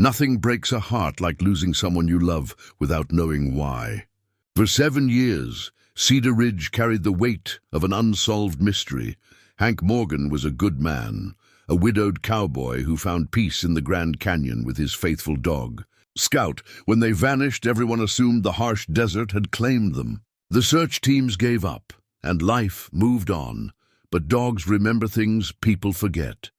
Nothing breaks a heart like losing someone you love without knowing why. For 7 years, Cedar Ridge carried the weight of an unsolved mystery. Hank Morgan was a good man, a widowed cowboy who found peace in the Grand Canyon with his faithful dog, Scout. When they vanished, everyone assumed the harsh desert had claimed them. The search teams gave up, and life moved on. But dogs remember things people forget.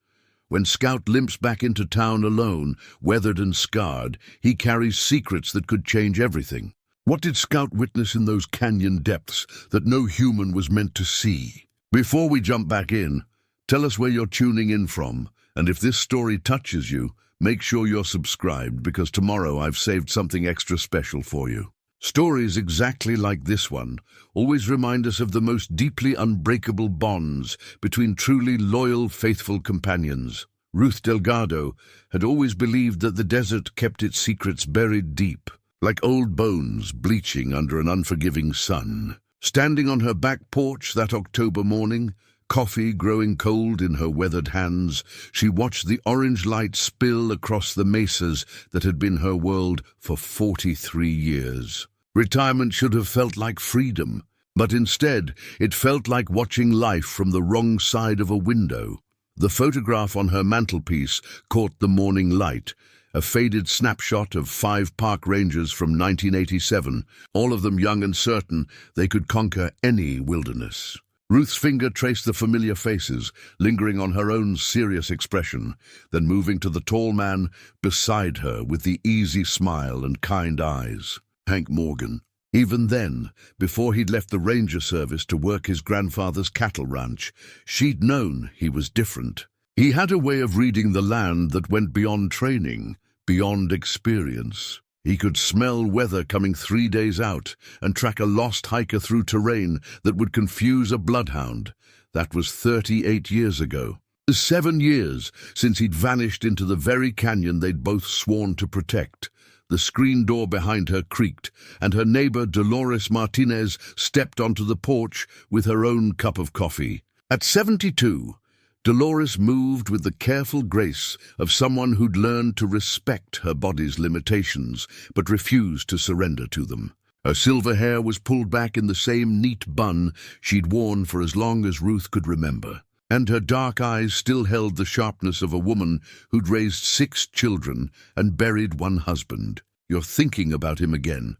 When Scout limps back into town alone, weathered and scarred, he carries secrets that could change everything. What did Scout witness in those canyon depths that no human was meant to see? Before we jump back in, tell us where you're tuning in from, and if this story touches you, make sure you're subscribed, because tomorrow I've saved something extra special for you. Stories exactly like this one always remind us of the most deeply unbreakable bonds between truly loyal, faithful companions. Ruth Delgado had always believed that the desert kept its secrets buried deep, like old bones bleaching under an unforgiving sun. Standing on her back porch that October morning, coffee growing cold in her weathered hands, she watched the orange light spill across the mesas that had been her world for 43 years. Retirement should have felt like freedom, but instead it felt like watching life from the wrong side of a window. The photograph on her mantelpiece caught the morning light, a faded snapshot of 5 park rangers from 1987, all of them young and certain they could conquer any wilderness. Ruth's finger traced the familiar faces, lingering on her own serious expression, then moving to the tall man beside her with the easy smile and kind eyes. Hank Morgan. Even then, before he'd left the ranger service to work his grandfather's cattle ranch, she'd known he was different. He had a way of reading the land that went beyond training, beyond experience. He could smell weather coming 3 days out and track a lost hiker through terrain that would confuse a bloodhound. That was 38 years ago. 7 years since he'd vanished into the very canyon they'd both sworn to protect. The screen door behind her creaked, and her neighbor Dolores Martinez stepped onto the porch with her own cup of coffee. At 72, Dolores moved with the careful grace of someone who'd learned to respect her body's limitations, but refused to surrender to them. Her silver hair was pulled back in the same neat bun she'd worn for as long as Ruth could remember, and her dark eyes still held the sharpness of a woman who'd raised 6 children and buried 1 husband. "You're thinking about him again,"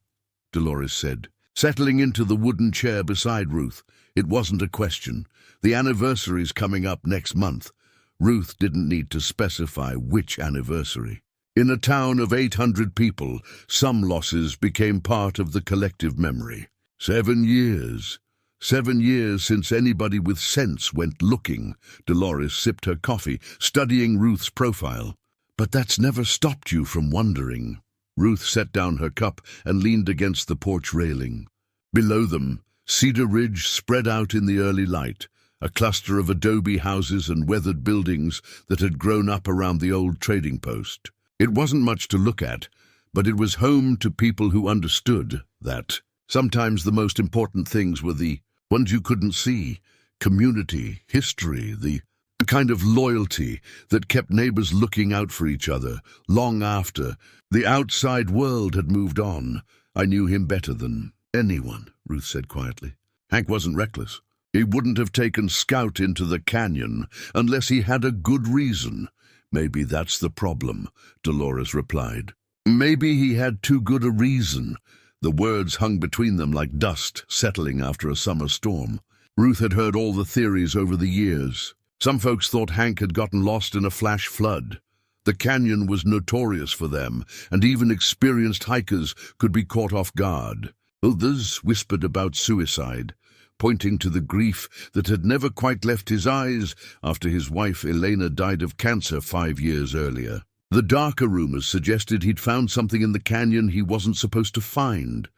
Dolores said, settling into the wooden chair beside Ruth. It wasn't a question. The anniversary's coming up next month. Ruth didn't need to specify which anniversary. In a town of 800 people, some losses became part of the collective memory. 7 years. 7 years since anybody with sense went looking. Dolores sipped her coffee, studying Ruth's profile. But that's never stopped you from wondering. Ruth set down her cup and leaned against the porch railing. Below them, Cedar Ridge spread out in the early light, a cluster of adobe houses and weathered buildings that had grown up around the old trading post. It wasn't much to look at, but it was home to people who understood that sometimes the most important things were the ones you couldn't see: community, history, the kind of loyalty that kept neighbors looking out for each other long after the outside world had moved on. "I knew him better than anyone," Ruth said quietly. "Hank wasn't reckless. He wouldn't have taken Scout into the canyon unless he had a good reason." "Maybe that's the problem," Dolores replied. "Maybe he had too good a reason." The words hung between them like dust settling after a summer storm. Ruth had heard all the theories over the years. Some folks thought Hank had gotten lost in a flash flood. The canyon was notorious for them, and even experienced hikers could be caught off guard. Others whispered about suicide, pointing to the grief that had never quite left his eyes after his wife Elena died of cancer 5 years earlier. The darker rumors suggested he'd found something in the canyon he wasn't supposed to find,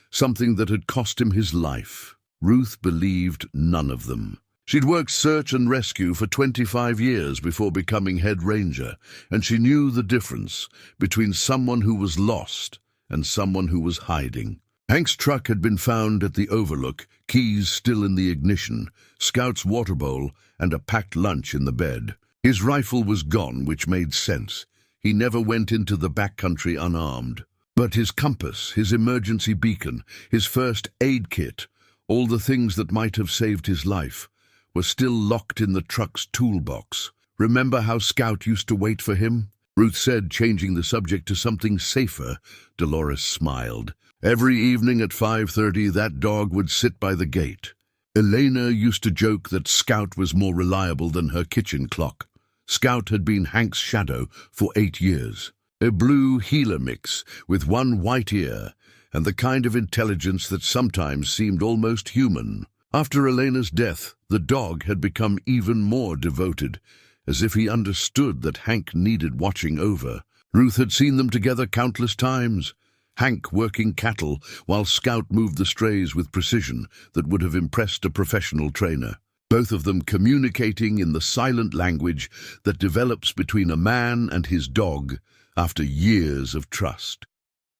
something that had cost him his life. Ruth believed none of them. She'd worked search and rescue for 25 years before becoming head ranger, and she knew the difference between someone who was lost and someone who was hiding. Hank's truck had been found at the overlook, keys still in the ignition, Scout's water bowl, and a packed lunch in the bed. His rifle was gone, which made sense. He never went into the backcountry unarmed. But his compass, his emergency beacon, his first aid kit, all the things that might have saved his life, were still locked in the truck's toolbox. Remember how Scout used to wait for him? Ruth said, changing the subject to something safer. Dolores smiled. Every evening at 5:30, that dog would sit by the gate. Elena used to joke that Scout was more reliable than her kitchen clock. Scout had been Hank's shadow for 8 years. A blue heeler mix with one white ear, and the kind of intelligence that sometimes seemed almost human. After Elena's death, the dog had become even more devoted, as if he understood that Hank needed watching over. Ruth had seen them together countless times, Hank working cattle while Scout moved the strays with precision that would have impressed a professional trainer. Both of them communicating in the silent language that develops between a man and his dog after years of trust.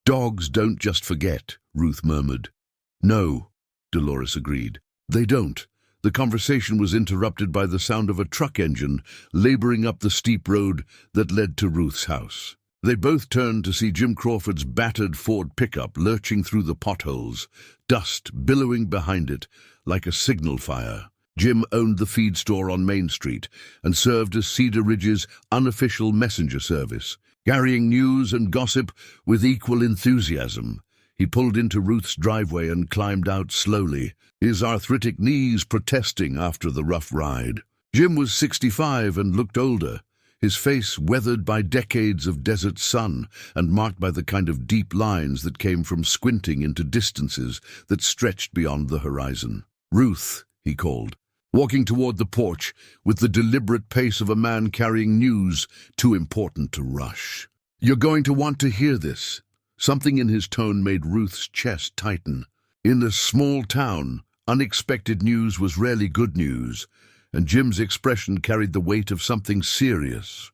Dogs don't just forget, Ruth murmured. No, Dolores agreed. They don't. The conversation was interrupted by the sound of a truck engine laboring up the steep road that led to Ruth's house. They both turned to see Jim Crawford's battered Ford pickup lurching through the potholes, dust billowing behind it like a signal fire. Jim owned the feed store on Main Street and served as Cedar Ridge's unofficial messenger service, carrying news and gossip with equal enthusiasm. He pulled into Ruth's driveway and climbed out slowly, his arthritic knees protesting after the rough ride. Jim was 65 and looked older, his face weathered by decades of desert sun and marked by the kind of deep lines that came from squinting into distances that stretched beyond the horizon. "Ruth," he called, walking toward the porch with the deliberate pace of a man carrying news too important to rush. "You're going to want to hear this." Something in his tone made Ruth's chest tighten. In a small town, unexpected news was rarely good news, and Jim's expression carried the weight of something serious.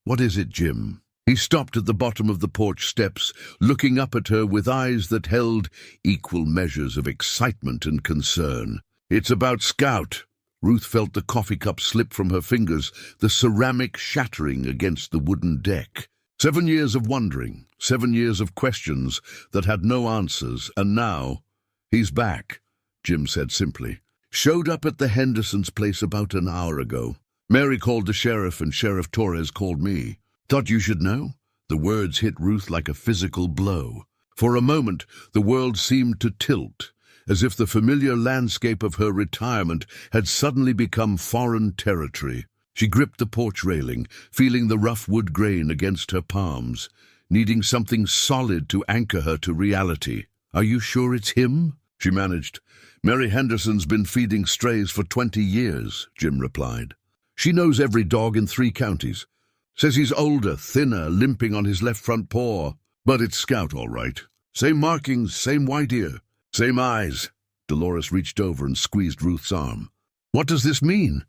"What is it, Jim?" He stopped at the bottom of the porch steps, looking up at her with eyes that held equal measures of excitement and concern. "It's about Scout." Ruth felt the coffee cup slip from her fingers, the ceramic shattering against the wooden deck. 7 years of wondering, 7 years of questions that had no answers, and now, "He's back," Jim said simply. "Showed up at the Hendersons' place about an hour ago. Mary called the sheriff and Sheriff Torres called me. Thought you should know?" The words hit Ruth like a physical blow. For a moment, the world seemed to tilt, as if the familiar landscape of her retirement had suddenly become foreign territory. She gripped the porch railing, feeling the rough wood grain against her palms, needing something solid to anchor her to reality. "Are you sure it's him?" she managed. "Mary Henderson's been feeding strays for 20 years, Jim replied. "She knows every dog in 3 counties. Says he's older, thinner, limping on his left front paw. But it's Scout, all right. Same markings, same white ear. Same eyes." Dolores reached over and squeezed Ruth's arm. "What does this mean?"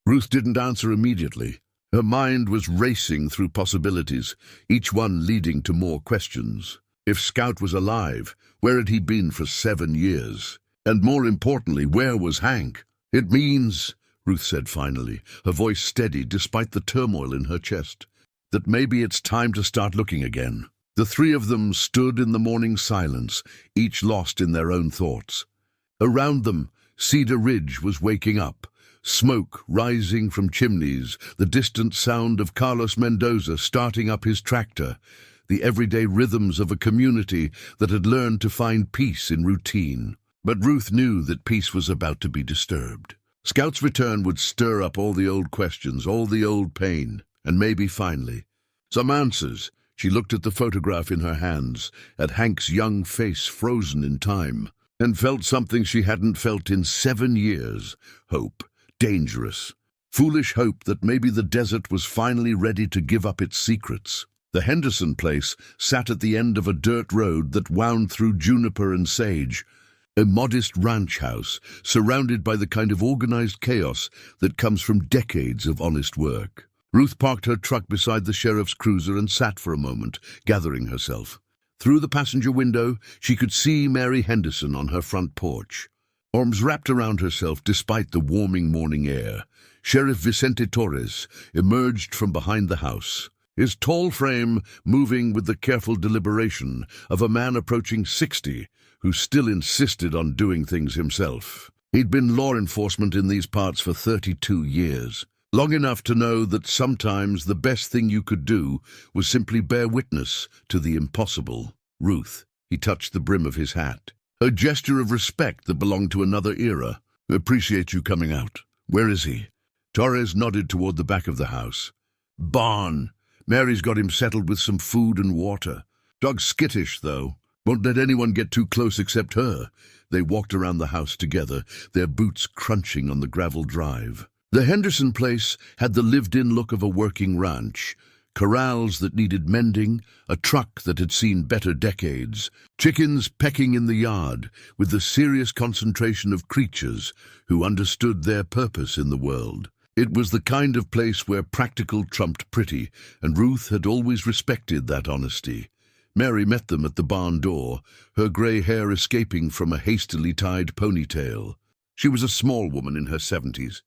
Ruth didn't answer immediately. Her mind was racing through possibilities, each one leading to more questions. If Scout was alive, where had he been for 7 years? And more importantly, where was Hank? "It means," Ruth said finally, her voice steady despite the turmoil in her chest, "that maybe it's time to start looking again." The 3 of them stood in the morning silence, each lost in their own thoughts. Around them, Cedar Ridge was waking up, smoke rising from chimneys, the distant sound of Carlos Mendoza starting up his tractor, the everyday rhythms of a community that had learned to find peace in routine. But Ruth knew that peace was about to be disturbed. Scout's return would stir up all the old questions, all the old pain, and maybe finally, some answers. She looked at the photograph in her hands, at Hank's young face frozen in time, and felt something she hadn't felt in 7 years. Hope. Dangerous. Foolish hope that maybe the desert was finally ready to give up its secrets. The Henderson place sat at the end of a dirt road that wound through juniper and sage, a modest ranch house surrounded by the kind of organized chaos that comes from decades of honest work. Ruth parked her truck beside the sheriff's cruiser and sat for a moment, gathering herself. Through the passenger window, she could see Mary Henderson on her front porch. Arms wrapped around herself despite the warming morning air, Sheriff Vicente Torres emerged from behind the house. his tall frame moving with the careful deliberation of a man approaching 60 who still insisted on doing things himself. He'd been law enforcement in these parts for 32 years, long enough to know that sometimes the best thing you could do was simply bear witness to the impossible. Ruth, he touched the brim of his hat, a gesture of respect that belonged to another era. Appreciate you coming out. Where is he? Torres nodded toward the back of the house. Barn. Mary's got him settled with some food and water. Dog's skittish, though. Won't let anyone get too close except her. They walked around the house together, their boots crunching on the gravel drive. The Henderson place had the lived-in look of a working ranch. Corrals that needed mending, a truck that had seen better decades, chickens pecking in the yard, with the serious concentration of creatures who understood their purpose in the world. It was the kind of place where practical trumped pretty, and Ruth had always respected that honesty. Mary met them at the barn door, her grey hair escaping from a hastily tied ponytail. She was a small woman in her 70s.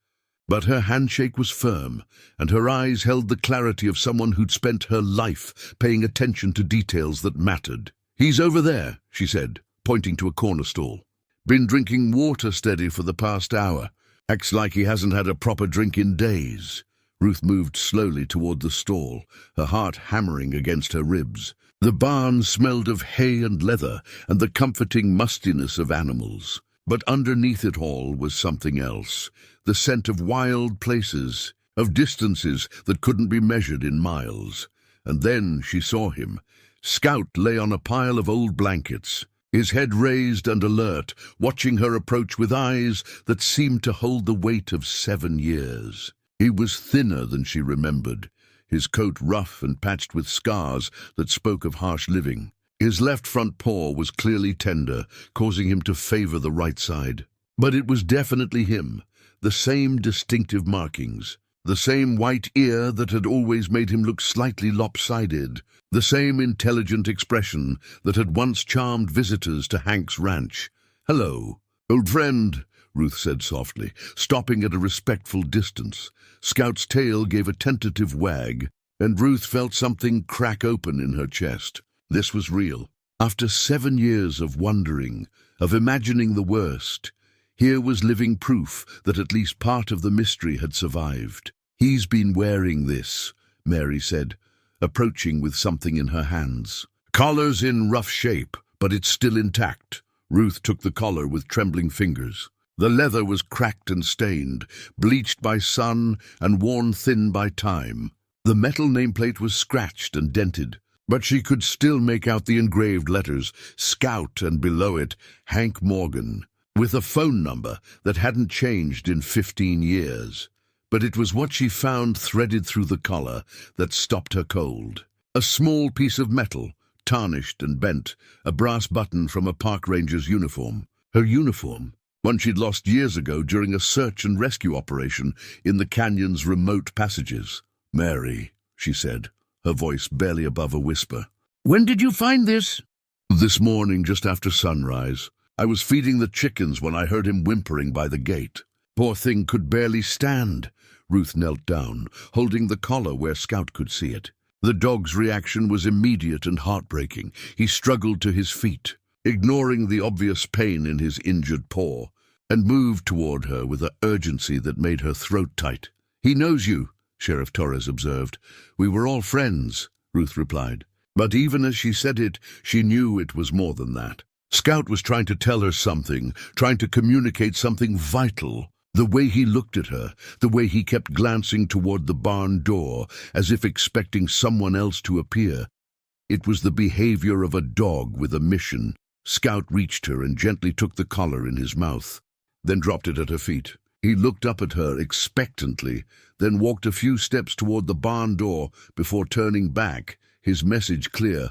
But her handshake was firm, and her eyes held the clarity of someone who'd spent her life paying attention to details that mattered. He's over there, she said, pointing to a corner stall. Been drinking water steady for the past hour. Acts like he hasn't had a proper drink in days. Ruth moved slowly toward the stall, her heart hammering against her ribs. The barn smelled of hay and leather and the comforting mustiness of animals. But underneath it all was something else, the scent of wild places, of distances that couldn't be measured in miles. And then she saw him. Scout lay on a pile of old blankets, his head raised and alert, watching her approach with eyes that seemed to hold the weight of 7 years. He was thinner than she remembered, his coat rough and patched with scars that spoke of harsh living. His left front paw was clearly tender, causing him to favor the right side. But it was definitely him, the same distinctive markings, the same white ear that had always made him look slightly lopsided, the same intelligent expression that had once charmed visitors to Hank's ranch. "Hello, old friend," Ruth said softly, stopping at a respectful distance. Scout's tail gave a tentative wag, and Ruth felt something crack open in her chest. This was real. After 7 years of wondering, of imagining the worst, here was living proof that at least part of the mystery had survived. "He's been wearing this," Mary said, approaching with something in her hands. "Collar's in rough shape, but it's still intact." Ruth took the collar with trembling fingers. The leather was cracked and stained, bleached by sun and worn thin by time. The metal nameplate was scratched and dented, but she could still make out the engraved letters, Scout, and below it, Hank Morgan, with a phone number that hadn't changed in 15 years. But it was what she found threaded through the collar that stopped her cold. A small piece of metal, tarnished and bent, a brass button from a park ranger's uniform. Her uniform, one she'd lost years ago during a search and rescue operation in the canyon's remote passages. "Mary," she said, her voice barely above a whisper. "When did you find this?" "This morning, just after sunrise. I was feeding the chickens when I heard him whimpering by the gate. Poor thing could barely stand." Ruth knelt down, holding the collar where Scout could see it. The dog's reaction was immediate and heartbreaking. He struggled to his feet, ignoring the obvious pain in his injured paw, and moved toward her with an urgency that made her throat tight. "He knows you," Sheriff Torres observed. "We were all friends," Ruth replied. But even as she said it, she knew it was more than that. Scout was trying to tell her something, trying to communicate something vital. The way he looked at her, the way he kept glancing toward the barn door, as if expecting someone else to appear. It was the behavior of a dog with a mission. Scout reached her and gently took the collar in his mouth, then dropped it at her feet. He looked up at her expectantly, then walked a few steps toward the barn door before turning back, his message clear.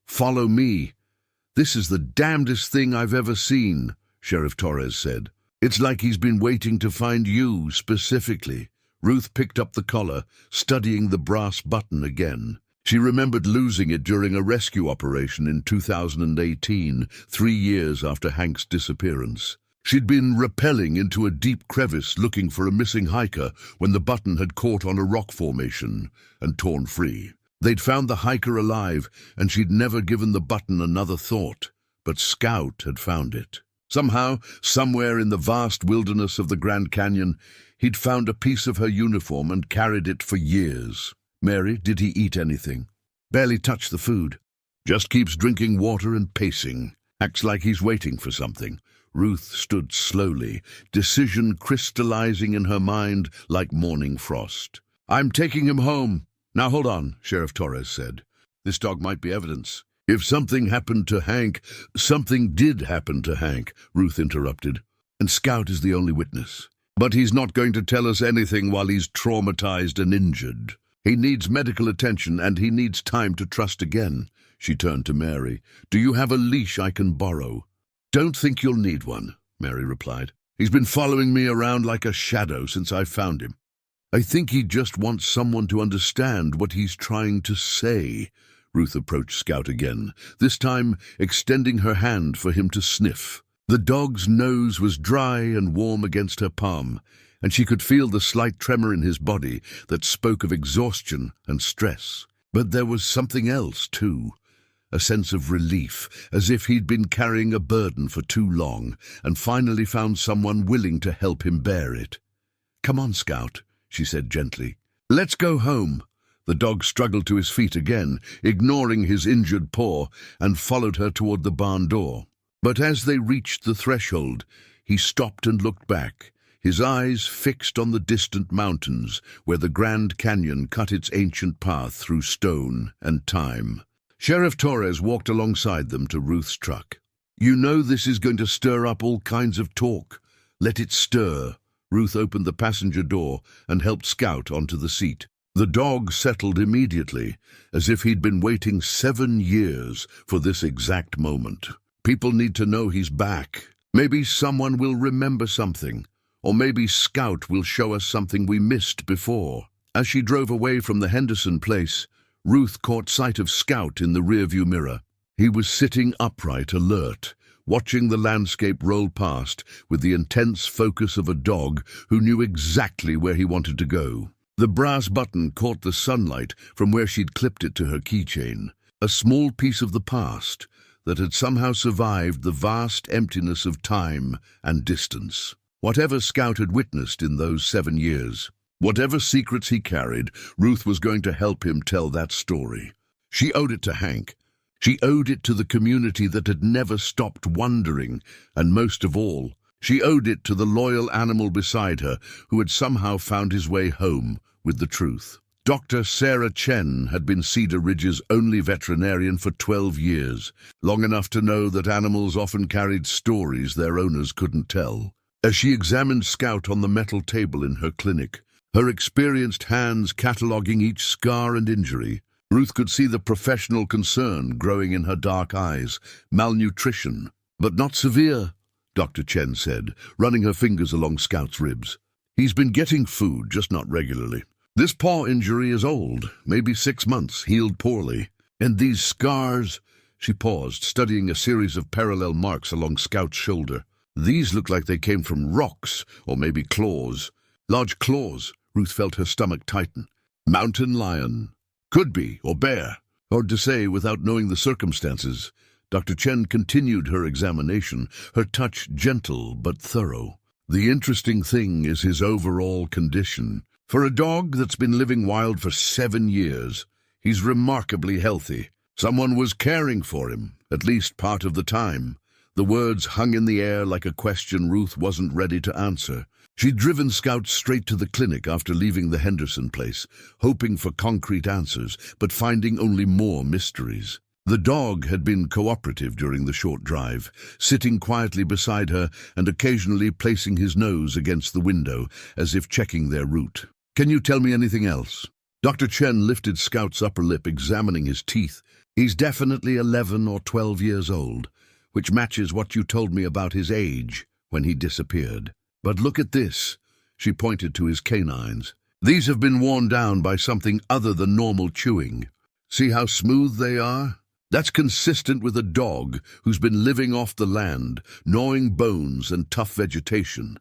"Follow me." "This is the damnedest thing I've ever seen," Sheriff Torres said. "It's like he's been waiting to find you specifically." Ruth picked up the collar, studying the brass button again. She remembered losing it during a rescue operation in 2018, 3 years after Hank's disappearance. She'd been rappelling into a deep crevice looking for a missing hiker when the button had caught on a rock formation and torn free. They'd found the hiker alive, and she'd never given the button another thought. But Scout had found it. Somehow, somewhere in the vast wilderness of the Grand Canyon, he'd found a piece of her uniform and carried it for years. Mary, did he eat anything? Barely touched the food. Just keeps drinking water and pacing. Acts like he's waiting for something. Ruth stood slowly, decision crystallizing in her mind like morning frost. "I'm taking him home." "Now hold on," Sheriff Torres said. "This dog might be evidence." "If something happened to Hank—" "Something did happen to Hank," Ruth interrupted. "And Scout is the only witness. But he's not going to tell us anything while he's traumatized and injured. He needs medical attention, and he needs time to trust again." She turned to Mary. "Do you have a leash I can borrow?" "Don't think you'll need one," Mary replied. "He's been following me around like a shadow since I found him. I think he just wants someone to understand what he's trying to say." Ruth approached Scout again, this time extending her hand for him to sniff. The dog's nose was dry and warm against her palm, and she could feel the slight tremor in his body that spoke of exhaustion and stress. But there was something else, too. A sense of relief, as if he'd been carrying a burden for too long and finally found someone willing to help him bear it. "Come on, Scout," she said gently. "Let's go home." The dog struggled to his feet again, ignoring his injured paw, and followed her toward the barn door. But as they reached the threshold, he stopped and looked back, his eyes fixed on the distant mountains where the Grand Canyon cut its ancient path through stone and time. Sheriff Torres walked alongside them to Ruth's truck. "You know this is going to stir up all kinds of talk. Let it stir." Ruth opened the passenger door and helped Scout onto the seat. The dog settled immediately, as if he'd been waiting 7 years for this exact moment. People need to know he's back. Maybe someone will remember something, or maybe Scout will show us something we missed before. As she drove away from the Henderson place, Ruth caught sight of Scout in the rearview mirror. He was sitting upright, alert, watching the landscape roll past with the intense focus of a dog who knew exactly where he wanted to go. The brass button caught the sunlight from where she'd clipped it to her keychain, a small piece of the past that had somehow survived the vast emptiness of time and distance. Whatever Scout had witnessed in those 7 years, whatever secrets he carried, Ruth was going to help him tell that story. She owed it to Hank. She owed it to the community that had never stopped wondering, and most of all, she owed it to the loyal animal beside her who had somehow found his way home with the truth. Dr. Sarah Chen had been Cedar Ridge's only veterinarian for 12 years, long enough to know that animals often carried stories their owners couldn't tell. As she examined Scout on the metal table in her clinic, her experienced hands cataloguing each scar and injury, Ruth could see the professional concern growing in her dark eyes. Malnutrition, but not severe, Dr. Chen said, running her fingers along Scout's ribs. He's been getting food, just not regularly. This paw injury is old, maybe 6 months, healed poorly. And these scars— She paused, studying a series of parallel marks along Scout's shoulder. These look like they came from rocks, or maybe claws. Large claws. Ruth felt her stomach tighten. Mountain lion. Could be, or bear. Hard to say without knowing the circumstances. Dr. Chen continued her examination, her touch gentle but thorough. The interesting thing is his overall condition. For a dog that's been living wild for 7 years, he's remarkably healthy. Someone was caring for him, at least part of the time. The words hung in the air like a question Ruth wasn't ready to answer. She'd driven Scout straight to the clinic after leaving the Henderson place, hoping for concrete answers, but finding only more mysteries. The dog had been cooperative during the short drive, sitting quietly beside her and occasionally placing his nose against the window, as if checking their route. "Can you tell me anything else?" Dr. Chen lifted Scout's upper lip, examining his teeth. "He's definitely 11 or 12 years old, which matches what you told me about his age when he disappeared. But look at this." She pointed to his canines. "These have been worn down by something other than normal chewing. See how smooth they are? That's consistent with a dog who's been living off the land, gnawing bones and tough vegetation."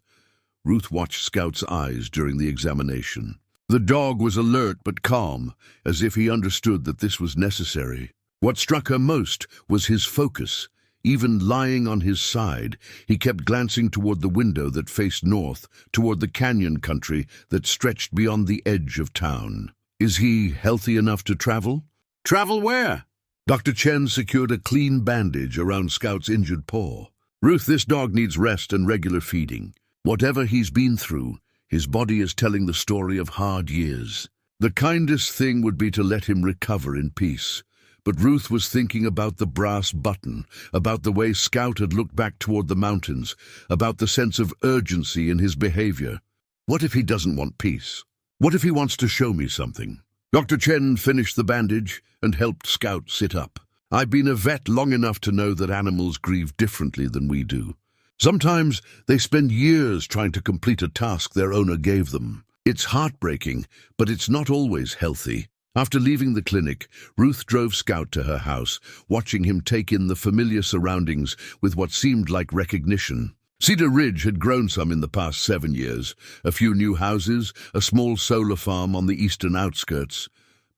Ruth watched Scout's eyes during the examination. The dog was alert but calm, as if he understood that this was necessary. What struck her most was his focus. Even lying on his side, he kept glancing toward the window that faced north, toward the canyon country that stretched beyond the edge of town. Is he healthy enough to travel? Travel where? Dr. Chen secured a clean bandage around Scout's injured paw. Ruth, this dog needs rest and regular feeding. Whatever he's been through, his body is telling the story of hard years. The kindest thing would be to let him recover in peace. But Ruth was thinking about the brass button, about the way Scout had looked back toward the mountains, about the sense of urgency in his behavior. What if he doesn't want peace? What if he wants to show me something? Dr. Chen finished the bandage and helped Scout sit up. I've been a vet long enough to know that animals grieve differently than we do. Sometimes they spend years trying to complete a task their owner gave them. It's heartbreaking, but it's not always healthy. After leaving the clinic, Ruth drove Scout to her house, watching him take in the familiar surroundings with what seemed like recognition. Cedar Ridge had grown some in the past 7 years, a few new houses, a small solar farm on the eastern outskirts.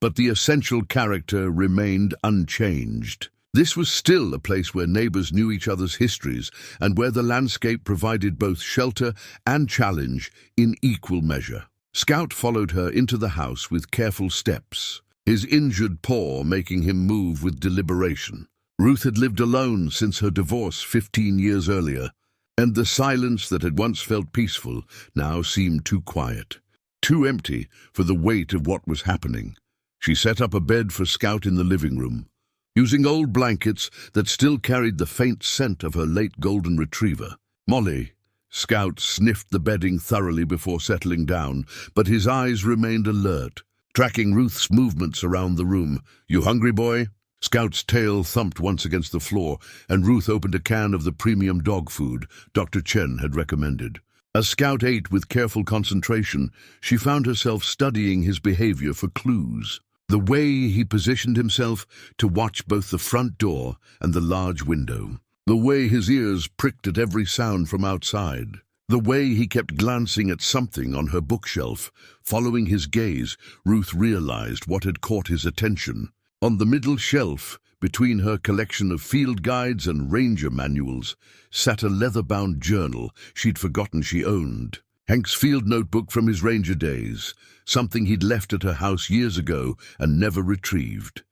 But the essential character remained unchanged. This was still a place where neighbors knew each other's histories and where the landscape provided both shelter and challenge in equal measure. Scout followed her into the house with careful steps, his injured paw making him move with deliberation. Ruth had lived alone since her divorce 15 years earlier, and the silence that had once felt peaceful now seemed too quiet, too empty for the weight of what was happening. She set up a bed for Scout in the living room, using old blankets that still carried the faint scent of her late golden retriever, Molly. Scout sniffed the bedding thoroughly before settling down, but his eyes remained alert, tracking Ruth's movements around the room. "You hungry, boy?" Scout's tail thumped once against the floor, and Ruth opened a can of the premium dog food Dr. Chen had recommended. As Scout ate with careful concentration, she found herself studying his behavior for clues. The way he positioned himself to watch both the front door and the large window. The way his ears pricked at every sound from outside. The way he kept glancing at something on her bookshelf. Following his gaze, Ruth realized what had caught his attention. On the middle shelf, between her collection of field guides and ranger manuals, sat a leather-bound journal she'd forgotten she owned. Hank's field notebook from his ranger days, something he'd left at her house years ago and never retrieved.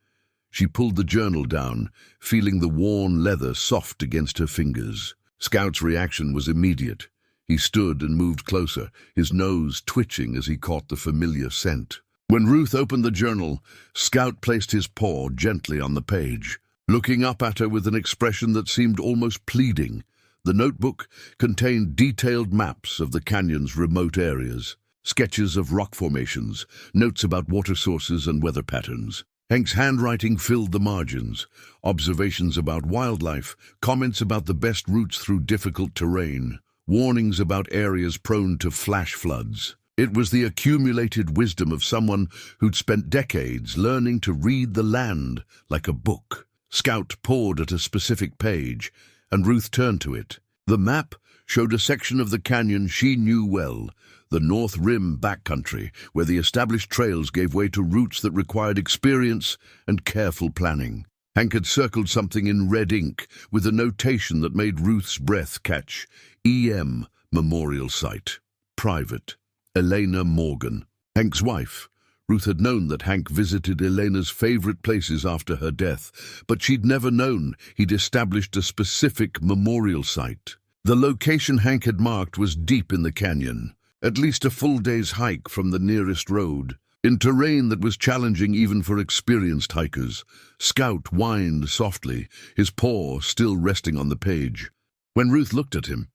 She pulled the journal down, feeling the worn leather soft against her fingers. Scout's reaction was immediate. He stood and moved closer, his nose twitching as he caught the familiar scent. When Ruth opened the journal, Scout placed his paw gently on the page, looking up at her with an expression that seemed almost pleading. The notebook contained detailed maps of the canyon's remote areas, sketches of rock formations, notes about water sources and weather patterns. Hank's handwriting filled the margins, observations about wildlife, comments about the best routes through difficult terrain, warnings about areas prone to flash floods. It was the accumulated wisdom of someone who'd spent decades learning to read the land like a book. Scout paused at a specific page, and Ruth turned to it. The map showed a section of the canyon she knew well, the North Rim backcountry, where the established trails gave way to routes that required experience and careful planning. Hank had circled something in red ink with a notation that made Ruth's breath catch. E.M. Memorial Site. Private. Elena Morgan. Hank's wife. Ruth had known that Hank visited Elena's favorite places after her death, but she'd never known he'd established a specific memorial site. The location Hank had marked was deep in the canyon, at least a full day's hike from the nearest road. In terrain that was challenging even for experienced hikers, Scout whined softly, his paw still resting on the page. When Ruth looked at him,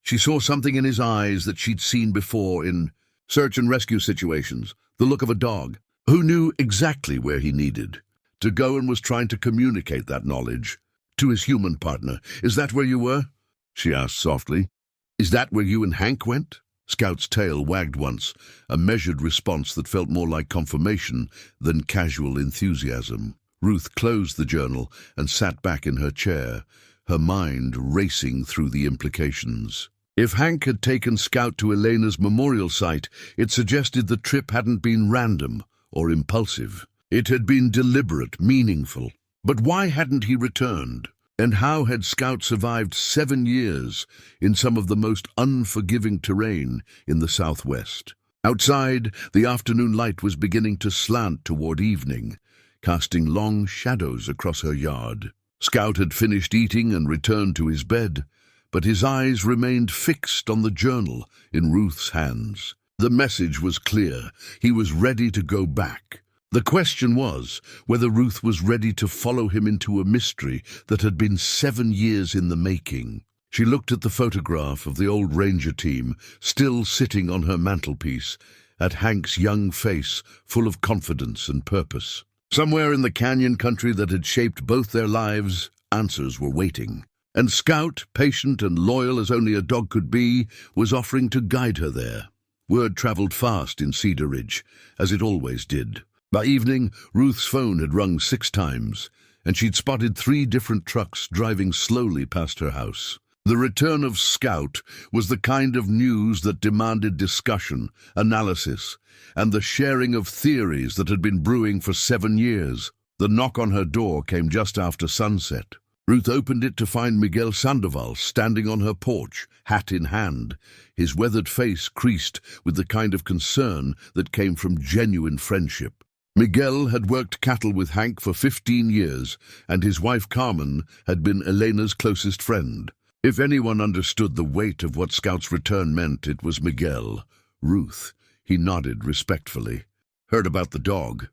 she saw something in his eyes that she'd seen before in search and rescue situations, the look of a dog who knew exactly where he needed to go and was trying to communicate that knowledge to his human partner. "Is that where you were?" she asked softly. "Is that where you and Hank went?" Scout's tail wagged once, a measured response that felt more like confirmation than casual enthusiasm. Ruth closed the journal and sat back in her chair, her mind racing through the implications. If Hank had taken Scout to Elena's memorial site, it suggested the trip hadn't been random or impulsive. It had been deliberate, meaningful. But why hadn't he returned? And how had Scout survived 7 years in some of the most unforgiving terrain in the Southwest? Outside, the afternoon light was beginning to slant toward evening, casting long shadows across her yard. Scout had finished eating and returned to his bed, but his eyes remained fixed on the journal in Ruth's hands. The message was clear. He was ready to go back. The question was whether Ruth was ready to follow him into a mystery that had been 7 years in the making. She looked at the photograph of the old ranger team, still sitting on her mantelpiece, at Hank's young face, full of confidence and purpose. Somewhere in the canyon country that had shaped both their lives, answers were waiting. And Scout, patient and loyal as only a dog could be, was offering to guide her there. Word traveled fast in Cedar Ridge, as it always did. By evening, Ruth's phone had rung 6 times, and she'd spotted 3 different trucks driving slowly past her house. The return of Scout was the kind of news that demanded discussion, analysis, and the sharing of theories that had been brewing for 7 years. The knock on her door came just after sunset. Ruth opened it to find Miguel Sandoval standing on her porch, hat in hand, his weathered face creased with the kind of concern that came from genuine friendship. Miguel had worked cattle with Hank for 15 years, and his wife Carmen had been Elena's closest friend. If anyone understood the weight of what Scout's return meant, it was Miguel. Ruth. He nodded respectfully. Heard about the dog.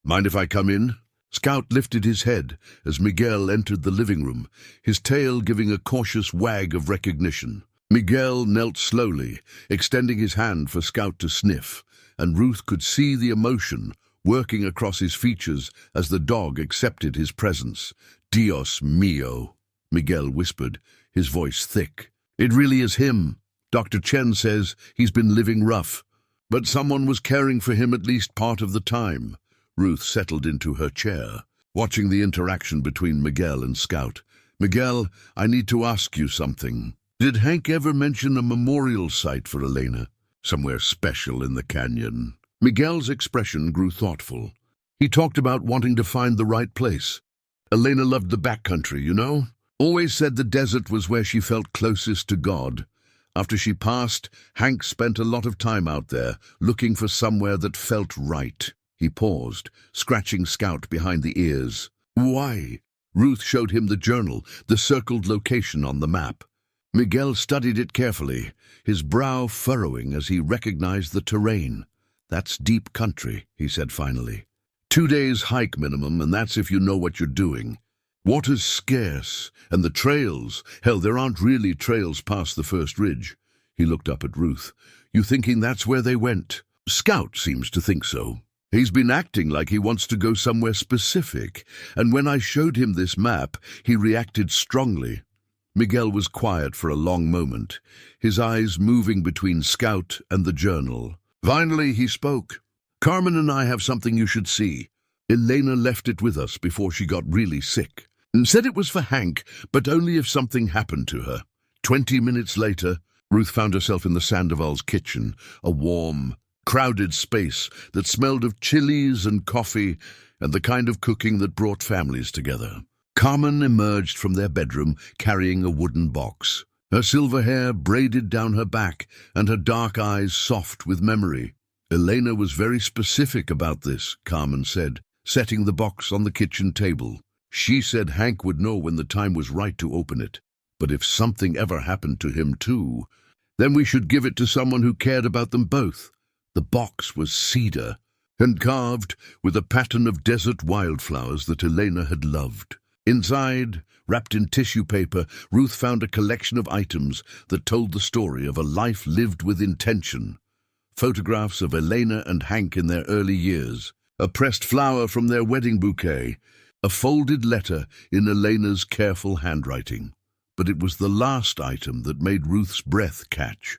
Mind if I come in? Scout lifted his head as Miguel entered the living room, his tail giving a cautious wag of recognition. Miguel knelt slowly, extending his hand for Scout to sniff, and Ruth could see the emotion working across his features as the dog accepted his presence. Dios mío, Miguel whispered, his voice thick. It really is him. Dr. Chen says he's been living rough, but someone was caring for him at least part of the time. Ruth settled into her chair, watching the interaction between Miguel and Scout. Miguel, I need to ask you something. Did Hank ever mention a memorial site for Elena? Somewhere special in the canyon? Miguel's expression grew thoughtful. He talked about wanting to find the right place. Elena loved the backcountry, you know? Always said the desert was where she felt closest to God. After she passed, Hank spent a lot of time out there, looking for somewhere that felt right. He paused, scratching Scout behind the ears. Why? Ruth showed him the journal, the circled location on the map. Miguel studied it carefully, his brow furrowing as he recognized the terrain. That's deep country, he said finally. 2 days hike minimum, and that's if you know what you're doing. Water's scarce, and the trails, hell, there aren't really trails past the first ridge. He looked up at Ruth. You thinking that's where they went? Scout seems to think so. He's been acting like he wants to go somewhere specific, and when I showed him this map, he reacted strongly. Miguel was quiet for a long moment, his eyes moving between Scout and the journal. Finally, he spoke. Carmen and I have something you should see. Elena left it with us before she got really sick, and said it was for Hank, but only if something happened to her. 20 minutes later, Ruth found herself in the Sandoval's kitchen, a warm, crowded space that smelled of chilies and coffee and the kind of cooking that brought families together. Carmen emerged from their bedroom carrying a wooden box, her silver hair braided down her back and her dark eyes soft with memory. Elena was very specific about this, Carmen said, setting the box on the kitchen table. She said Hank would know when the time was right to open it, but if something ever happened to him too, then we should give it to someone who cared about them both. The box was cedar, and carved with a pattern of desert wildflowers that Elena had loved. Inside, wrapped in tissue paper, Ruth found a collection of items that told the story of a life lived with intention. Photographs of Elena and Hank in their early years, a pressed flower from their wedding bouquet, a folded letter in Elena's careful handwriting. But it was the last item that made Ruth's breath catch.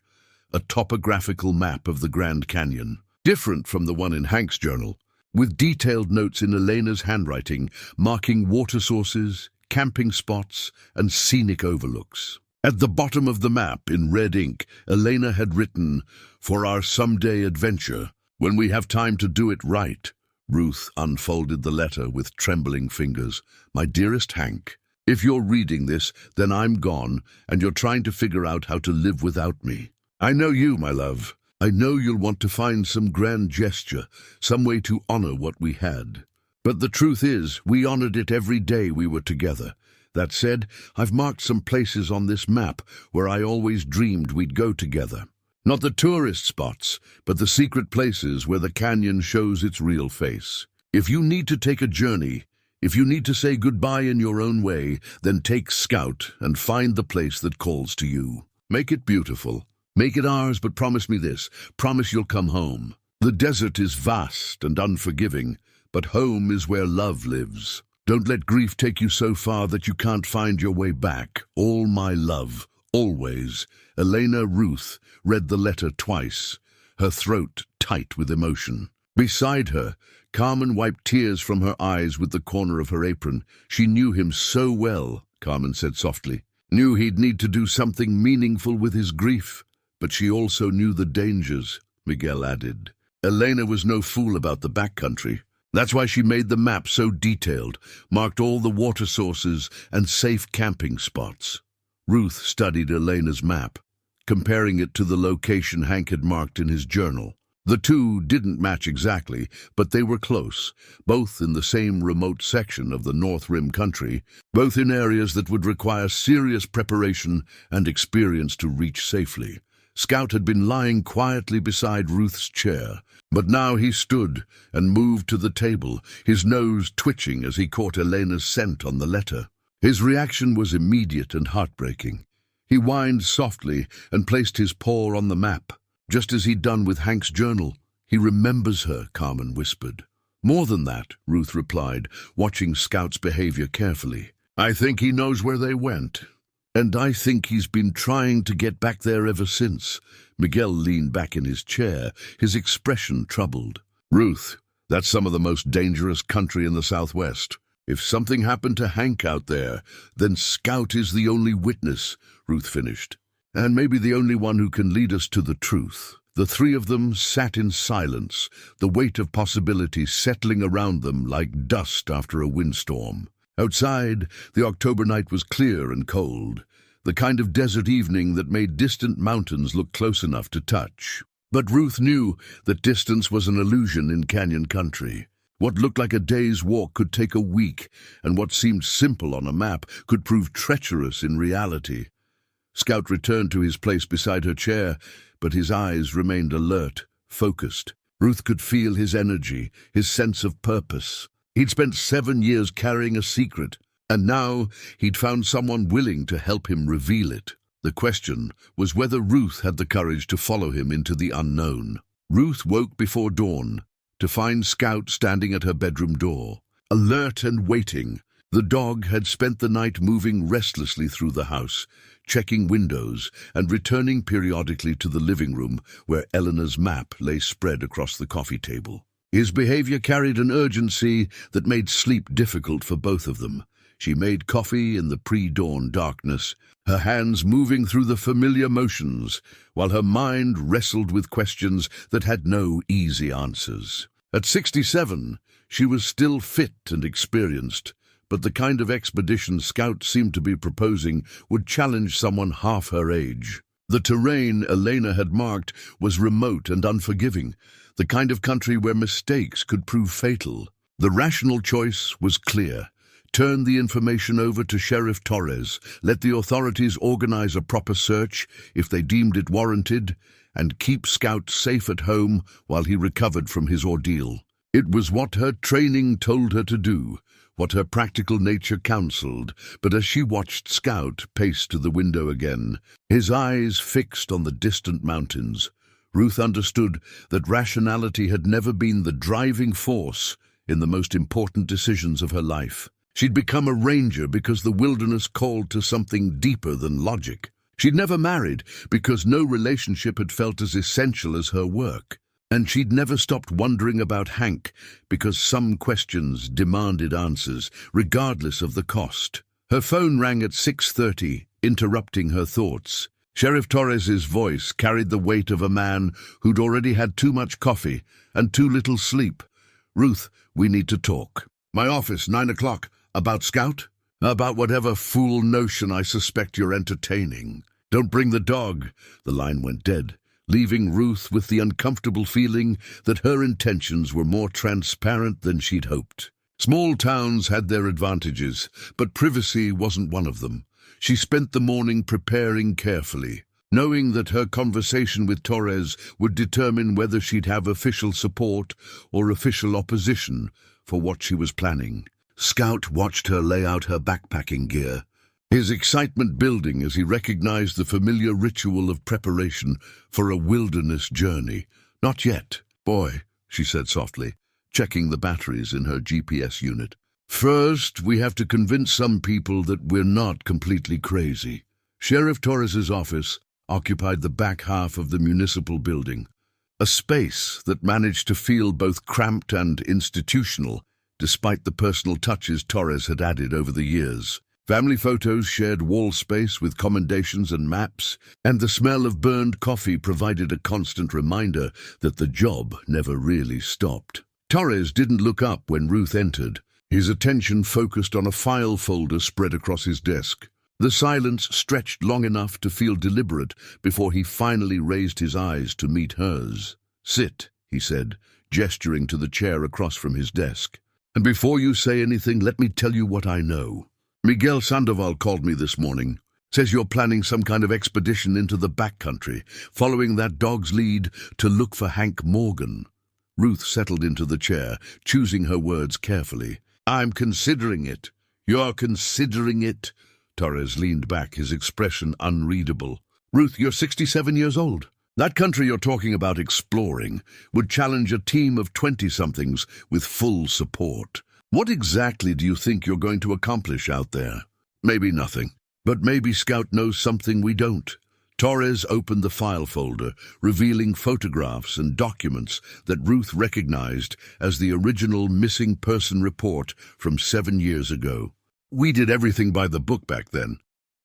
A topographical map of the Grand Canyon, different from the one in Hank's journal, with detailed notes in Elena's handwriting marking water sources, camping spots, and scenic overlooks. At the bottom of the map, in red ink, Elena had written, "For our someday adventure, when we have time to do it right." Ruth unfolded the letter with trembling fingers. "My dearest Hank, if you're reading this, then I'm gone, and you're trying to figure out how to live without me. I know you, my love. I know you'll want to find some grand gesture, some way to honor what we had. But the truth is, we honored it every day we were together. That said, I've marked some places on this map where I always dreamed we'd go together. Not the tourist spots, but the secret places where the canyon shows its real face. If you need to take a journey, if you need to say goodbye in your own way, then take Scout and find the place that calls to you. Make it beautiful. Make it ours, but promise me this. Promise you'll come home. The desert is vast and unforgiving, but home is where love lives. Don't let grief take you so far that you can't find your way back. All my love, always." Elena Ruth read the letter twice, her throat tight with emotion. Beside her, Carmen wiped tears from her eyes with the corner of her apron. She knew him so well, Carmen said softly. Knew he'd need to do something meaningful with his grief. But she also knew the dangers, Miguel added. Elena was no fool about the backcountry. That's why she made the map so detailed, marked all the water sources and safe camping spots. Ruth studied Elena's map, comparing it to the location Hank had marked in his journal. The two didn't match exactly, but they were close, both in the same remote section of the North Rim country, both in areas that would require serious preparation and experience to reach safely. Scout had been lying quietly beside Ruth's chair, but now he stood and moved to the table, his nose twitching as he caught Elena's scent on the letter. His reaction was immediate and heartbreaking. He whined softly and placed his paw on the map, just as he'd done with Hank's journal. "He remembers her," Carmen whispered. "More than that," Ruth replied, watching Scout's behavior carefully. "I think he knows where they went. And I think he's been trying to get back there ever since." Miguel leaned back in his chair, his expression troubled. "Ruth, that's some of the most dangerous country in the Southwest. If something happened to Hank out there, then Scout is the only witness," Ruth finished. "And maybe the only one who can lead us to the truth." The three of them sat in silence, the weight of possibility settling around them like dust after a windstorm. Outside, the October night was clear and cold, the kind of desert evening that made distant mountains look close enough to touch. But Ruth knew that distance was an illusion in canyon country. What looked like a day's walk could take a week, and what seemed simple on a map could prove treacherous in reality. Scout returned to his place beside her chair, but his eyes remained alert, focused. Ruth could feel his energy, his sense of purpose. He'd spent 7 years carrying a secret, and now he'd found someone willing to help him reveal it. The question was whether Ruth had the courage to follow him into the unknown. Ruth woke before dawn, to find Scout standing at her bedroom door, alert and waiting. The dog had spent the night moving restlessly through the house, checking windows and returning periodically to the living room where Eleanor's map lay spread across the coffee table. His behavior carried an urgency that made sleep difficult for both of them. She made coffee in the pre-dawn darkness, her hands moving through the familiar motions, while her mind wrestled with questions that had no easy answers. At 67, she was still fit and experienced, but the kind of expedition Scout seemed to be proposing would challenge someone half her age. The terrain Elena had marked was remote and unforgiving, the kind of country where mistakes could prove fatal. The rational choice was clear. Turn the information over to Sheriff Torres, let the authorities organize a proper search if they deemed it warranted, and keep Scout safe at home while he recovered from his ordeal. It was what her training told her to do, what her practical nature counseled, but as she watched Scout pace to the window again, his eyes fixed on the distant mountains, Ruth understood that rationality had never been the driving force in the most important decisions of her life. She'd become a ranger because the wilderness called to something deeper than logic. She'd never married because no relationship had felt as essential as her work. And she'd never stopped wondering about Hank because some questions demanded answers, regardless of the cost. Her phone rang at 6:30. interrupting her thoughts. Sheriff Torres's voice carried the weight of a man who'd already had too much coffee and too little sleep. "Ruth, we need to talk." "My office, 9 o'clock. About Scout?" "About whatever fool notion I suspect you're entertaining." "Don't bring the dog." The line went dead, leaving Ruth with the uncomfortable feeling that her intentions were more transparent than she'd hoped. Small towns had their advantages, but privacy wasn't one of them. She spent the morning preparing carefully, knowing that her conversation with Torres would determine whether she'd have official support or official opposition for what she was planning. Scout watched her lay out her backpacking gear, his excitement building as he recognized the familiar ritual of preparation for a wilderness journey. "Not yet, boy," she said softly, checking the batteries in her GPS unit. "First, we have to convince some people that we're not completely crazy." Sheriff Torres's office occupied the back half of the municipal building, a space that managed to feel both cramped and institutional, despite the personal touches Torres had added over the years. Family photos shared wall space with commendations and maps, and the smell of burned coffee provided a constant reminder that the job never really stopped. Torres didn't look up when Ruth entered, his attention focused on a file folder spread across his desk. The silence stretched long enough to feel deliberate before he finally raised his eyes to meet hers. "Sit," he said, gesturing to the chair across from his desk. "And before you say anything, let me tell you what I know. Miguel Sandoval called me this morning. Says you're planning some kind of expedition into the backcountry, following that dog's lead to look for Hank Morgan." Ruth settled into the chair, choosing her words carefully. "I'm considering it." "You're considering it?" Torres leaned back, his expression unreadable. "Ruth, you're 67 years old. That country you're talking about exploring would challenge a team of 20-somethings with full support. What exactly do you think you're going to accomplish out there?" "Maybe nothing. But maybe Scout knows something we don't." Torres opened the file folder, revealing photographs and documents that Ruth recognized as the original missing person report from 7 years ago. "We did everything by the book back then.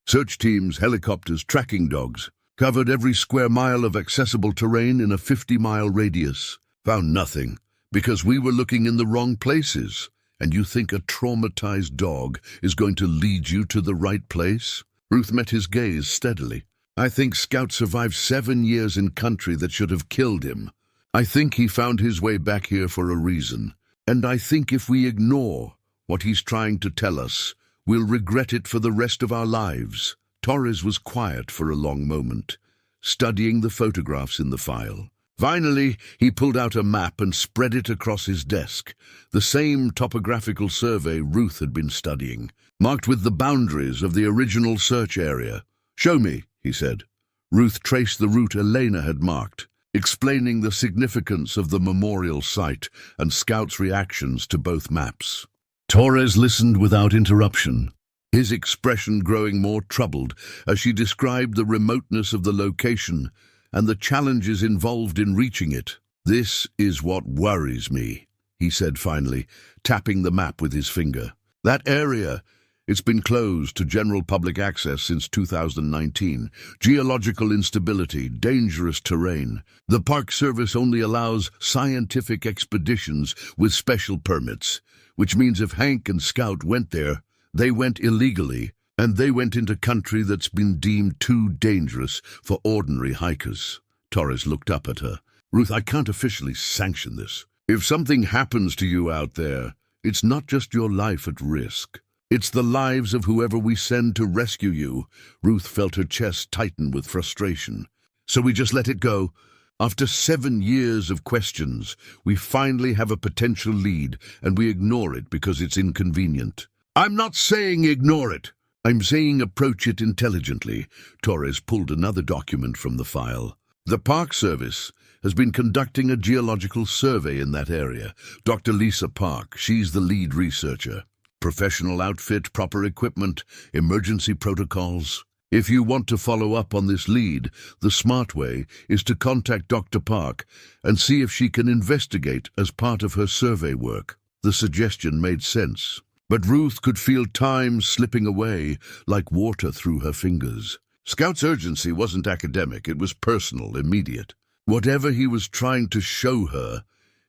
Search teams, helicopters, tracking dogs. Covered every square mile of accessible terrain in a 50-mile radius. Found nothing, because we were looking in the wrong places. And you think a traumatized dog is going to lead you to the right place?" Ruth met his gaze steadily. "I think Scout survived 7 years in country that should have killed him. I think he found his way back here for a reason. And I think if we ignore what he's trying to tell us, we'll regret it for the rest of our lives." Torres was quiet for a long moment, studying the photographs in the file. Finally, he pulled out a map and spread it across his desk, the same topographical survey Ruth had been studying, marked with the boundaries of the original search area. "Show me," he said. Ruth traced the route Elena had marked, explaining the significance of the memorial site and Scout's reactions to both maps. Torres listened without interruption, his expression growing more troubled as she described the remoteness of the location and the challenges involved in reaching it. "This is what worries me," he said finally, tapping the map with his finger. "That area, it's been closed to general public access since 2019. Geological instability, dangerous terrain. The Park Service only allows scientific expeditions with special permits, which means if Hank and Scout went there, they went illegally, and they went into country that's been deemed too dangerous for ordinary hikers." Torres looked up at her. "Ruth, I can't officially sanction this. If something happens to you out there, it's not just your life at risk. It's the lives of whoever we send to rescue you." Ruth felt her chest tighten with frustration. "So we just let it go? After 7 years of questions, we finally have a potential lead, and we ignore it because it's inconvenient." "I'm not saying ignore it. I'm saying approach it intelligently." Torres pulled another document from the file. "The Park Service has been conducting a geological survey in that area. Dr. Lisa Park, she's the lead researcher. Professional outfit, proper equipment, emergency protocols. If you want to follow up on this lead, the smart way is to contact Dr. Park and see if she can investigate as part of her survey work." The suggestion made sense. But Ruth could feel time slipping away like water through her fingers. Scout's urgency wasn't academic, it was personal, immediate. Whatever he was trying to show her,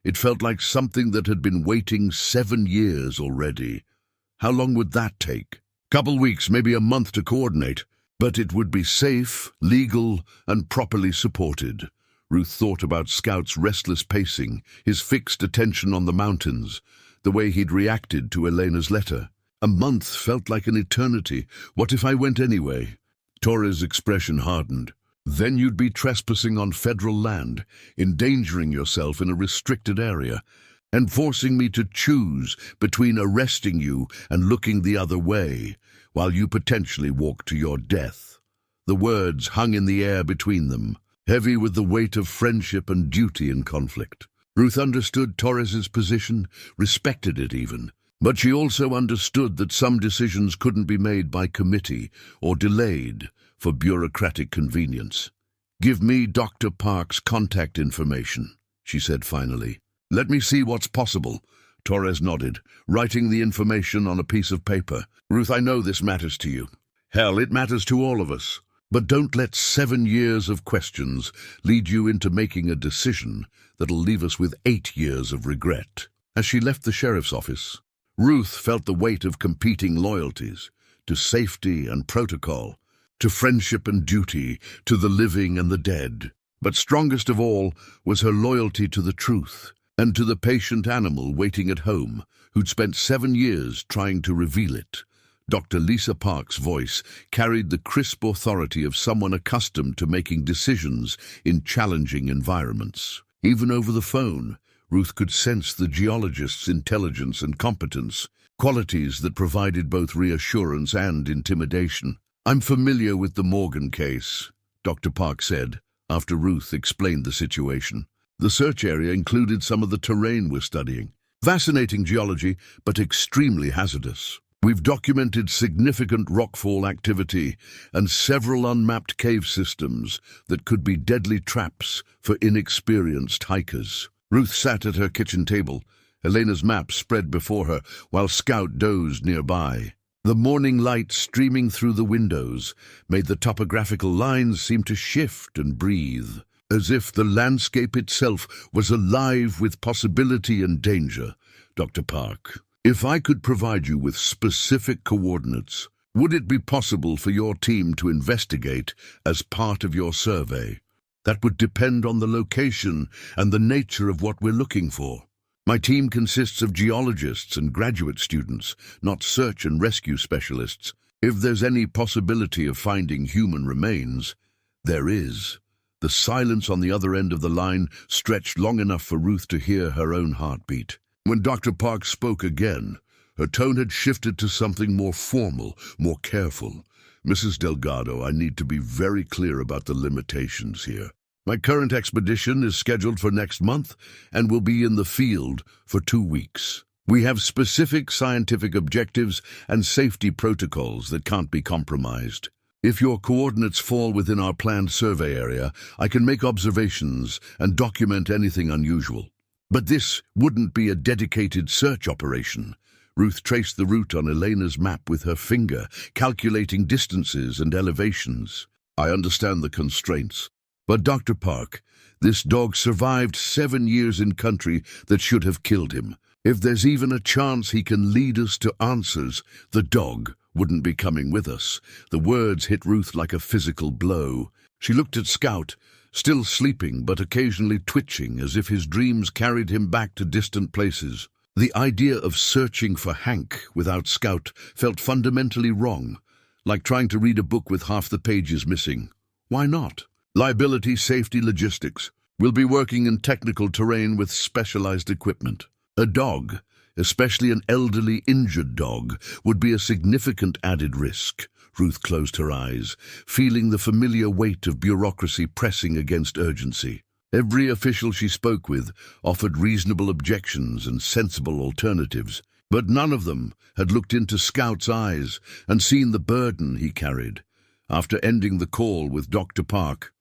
it felt like something that had been waiting 7 years already. How long would that take? Couple weeks, maybe a month to coordinate, but it would be safe, legal, and properly supported. Ruth thought about Scout's restless pacing, his fixed attention on the mountains, the way he'd reacted to Elena's letter. A month felt like an eternity. What if I went anyway? Torres' expression hardened. Then you'd be trespassing on federal land, endangering yourself in a restricted area, and forcing me to choose between arresting you and looking the other way, while you potentially walk to your death. The words hung in the air between them, heavy with the weight of friendship and duty in conflict. Ruth understood Torres's position, respected it even, but she also understood that some decisions couldn't be made by committee or delayed for bureaucratic convenience. "Give me Dr. Park's contact information," she said finally. "Let me see what's possible." Torres nodded, writing the information on a piece of paper. "Ruth, I know this matters to you. Hell, it matters to all of us. But don't let 7 years of questions lead you into making a decision that'll leave us with 8 years of regret." As she left the sheriff's office, Ruth felt the weight of competing loyalties, to safety and protocol, to friendship and duty, to the living and the dead. But strongest of all was her loyalty to the truth, and to the patient animal waiting at home, who'd spent 7 years trying to reveal it. Dr. Lisa Park's voice carried the crisp authority of someone accustomed to making decisions in challenging environments. Even over the phone, Ruth could sense the geologist's intelligence and competence, qualities that provided both reassurance and intimidation. "I'm familiar with the Morgan case," Dr. Park said, after Ruth explained the situation. "The search area included some of the terrain we're studying. Fascinating geology, but extremely hazardous. We've documented significant rockfall activity and several unmapped cave systems that could be deadly traps for inexperienced hikers." Ruth sat at her kitchen table, Elena's map spread before her, while Scout dozed nearby. The morning light streaming through the windows made the topographical lines seem to shift and breathe, as if the landscape itself was alive with possibility and danger. "Dr. Park, if I could provide you with specific coordinates, would it be possible for your team to investigate as part of your survey? That would depend on the location and the nature of what we're looking for. My team consists of geologists and graduate students, not search and rescue specialists. If there's any possibility of finding human remains, there is." The silence on the other end of the line stretched long enough for Ruth to hear her own heartbeat. When Dr. Park spoke again, her tone had shifted to something more formal, more careful. "Mrs. Delgado, I need to be very clear about the limitations here. My current expedition is scheduled for next month and will be in the field for 2 weeks. We have specific scientific objectives and safety protocols that can't be compromised. If your coordinates fall within our planned survey area, I can make observations and document anything unusual. But this wouldn't be a dedicated search operation." Ruth traced the route on Elena's map with her finger, calculating distances and elevations. "I understand the constraints. But Dr. Park, this dog survived 7 years in country that should have killed him. If there's even a chance he can lead us to answers, the dog wouldn't be coming with us." The words hit Ruth like a physical blow. She looked at Scout, still sleeping but occasionally twitching as if his dreams carried him back to distant places. The idea of searching for Hank without Scout felt fundamentally wrong, like trying to read a book with half the pages missing. Why not? Liability, safety, logistics. We'll be working in technical terrain with specialized equipment. A dog, especially an elderly, injured dog, would be a significant added risk. Ruth closed her eyes, feeling the familiar weight of bureaucracy pressing against urgency. Every official she spoke with offered reasonable objections and sensible alternatives, but none of them had looked into Scout's eyes and seen the burden he carried. After ending the call with Dr. Park,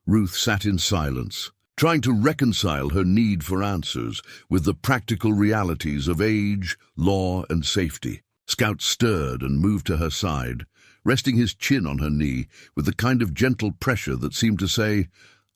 Ruth sat in silence, trying to reconcile her need for answers with the practical realities of age, law, and safety. Scout stirred and moved to her side, resting his chin on her knee with the kind of gentle pressure that seemed to say,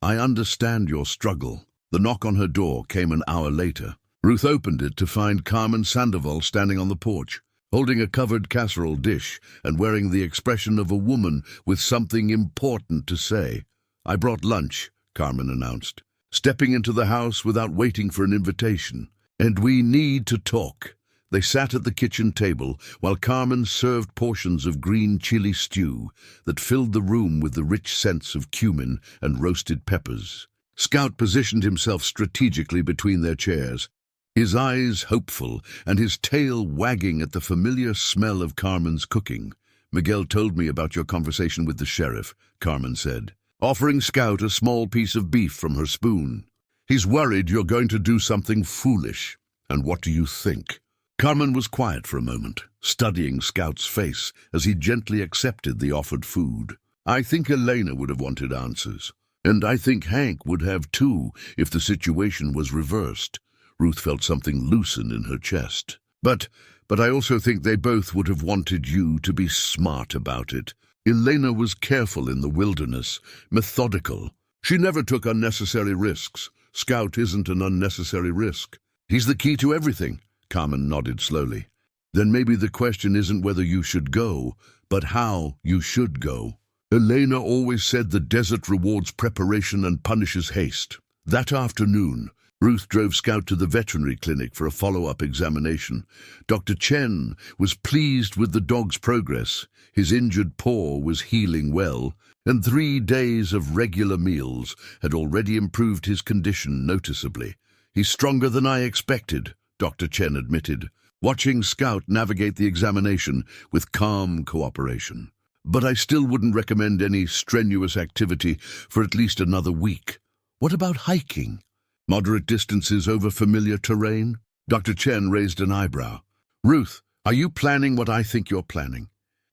"I understand your struggle." The knock on her door came an hour later. Ruth opened it to find Carmen Sandoval standing on the porch, holding a covered casserole dish and wearing the expression of a woman with something important to say. "I brought lunch," Carmen announced, stepping into the house without waiting for an invitation. "And we need to talk." They sat at the kitchen table while Carmen served portions of green chili stew that filled the room with the rich scents of cumin and roasted peppers. Scout positioned himself strategically between their chairs, his eyes hopeful and his tail wagging at the familiar smell of Carmen's cooking. "Miguel told me about your conversation with the sheriff," Carmen said, offering Scout a small piece of beef from her spoon. "He's worried you're going to do something foolish. And what do you think?" Carmen was quiet for a moment, studying Scout's face as he gently accepted the offered food. "I think Elena would have wanted answers. And I think Hank would have too if the situation was reversed." Ruth felt something loosen in her chest. But I also think they both would have wanted you to be smart about it. Elena was careful in the wilderness, methodical. She never took unnecessary risks. Scout isn't an unnecessary risk. He's the key to everything." Carmen nodded slowly. "Then maybe the question isn't whether you should go, but how you should go. Elena always said the desert rewards preparation and punishes haste." That afternoon, Ruth drove Scout to the veterinary clinic for a follow-up examination. Dr. Chen was pleased with the dog's progress. His injured paw was healing well, and 3 days of regular meals had already improved his condition noticeably. "He's stronger than I expected," Dr. Chen admitted, watching Scout navigate the examination with calm cooperation. "But I still wouldn't recommend any strenuous activity for at least another week." "What about hiking? Moderate distances over familiar terrain?" Dr. Chen raised an eyebrow. "Ruth, are you planning what I think you're planning?"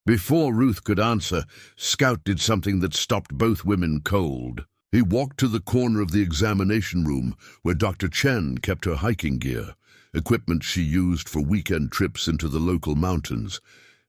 Before Ruth could answer, Scout did something that stopped both women cold. He walked to the corner of the examination room where Dr. Chen kept her hiking gear, equipment she used for weekend trips into the local mountains,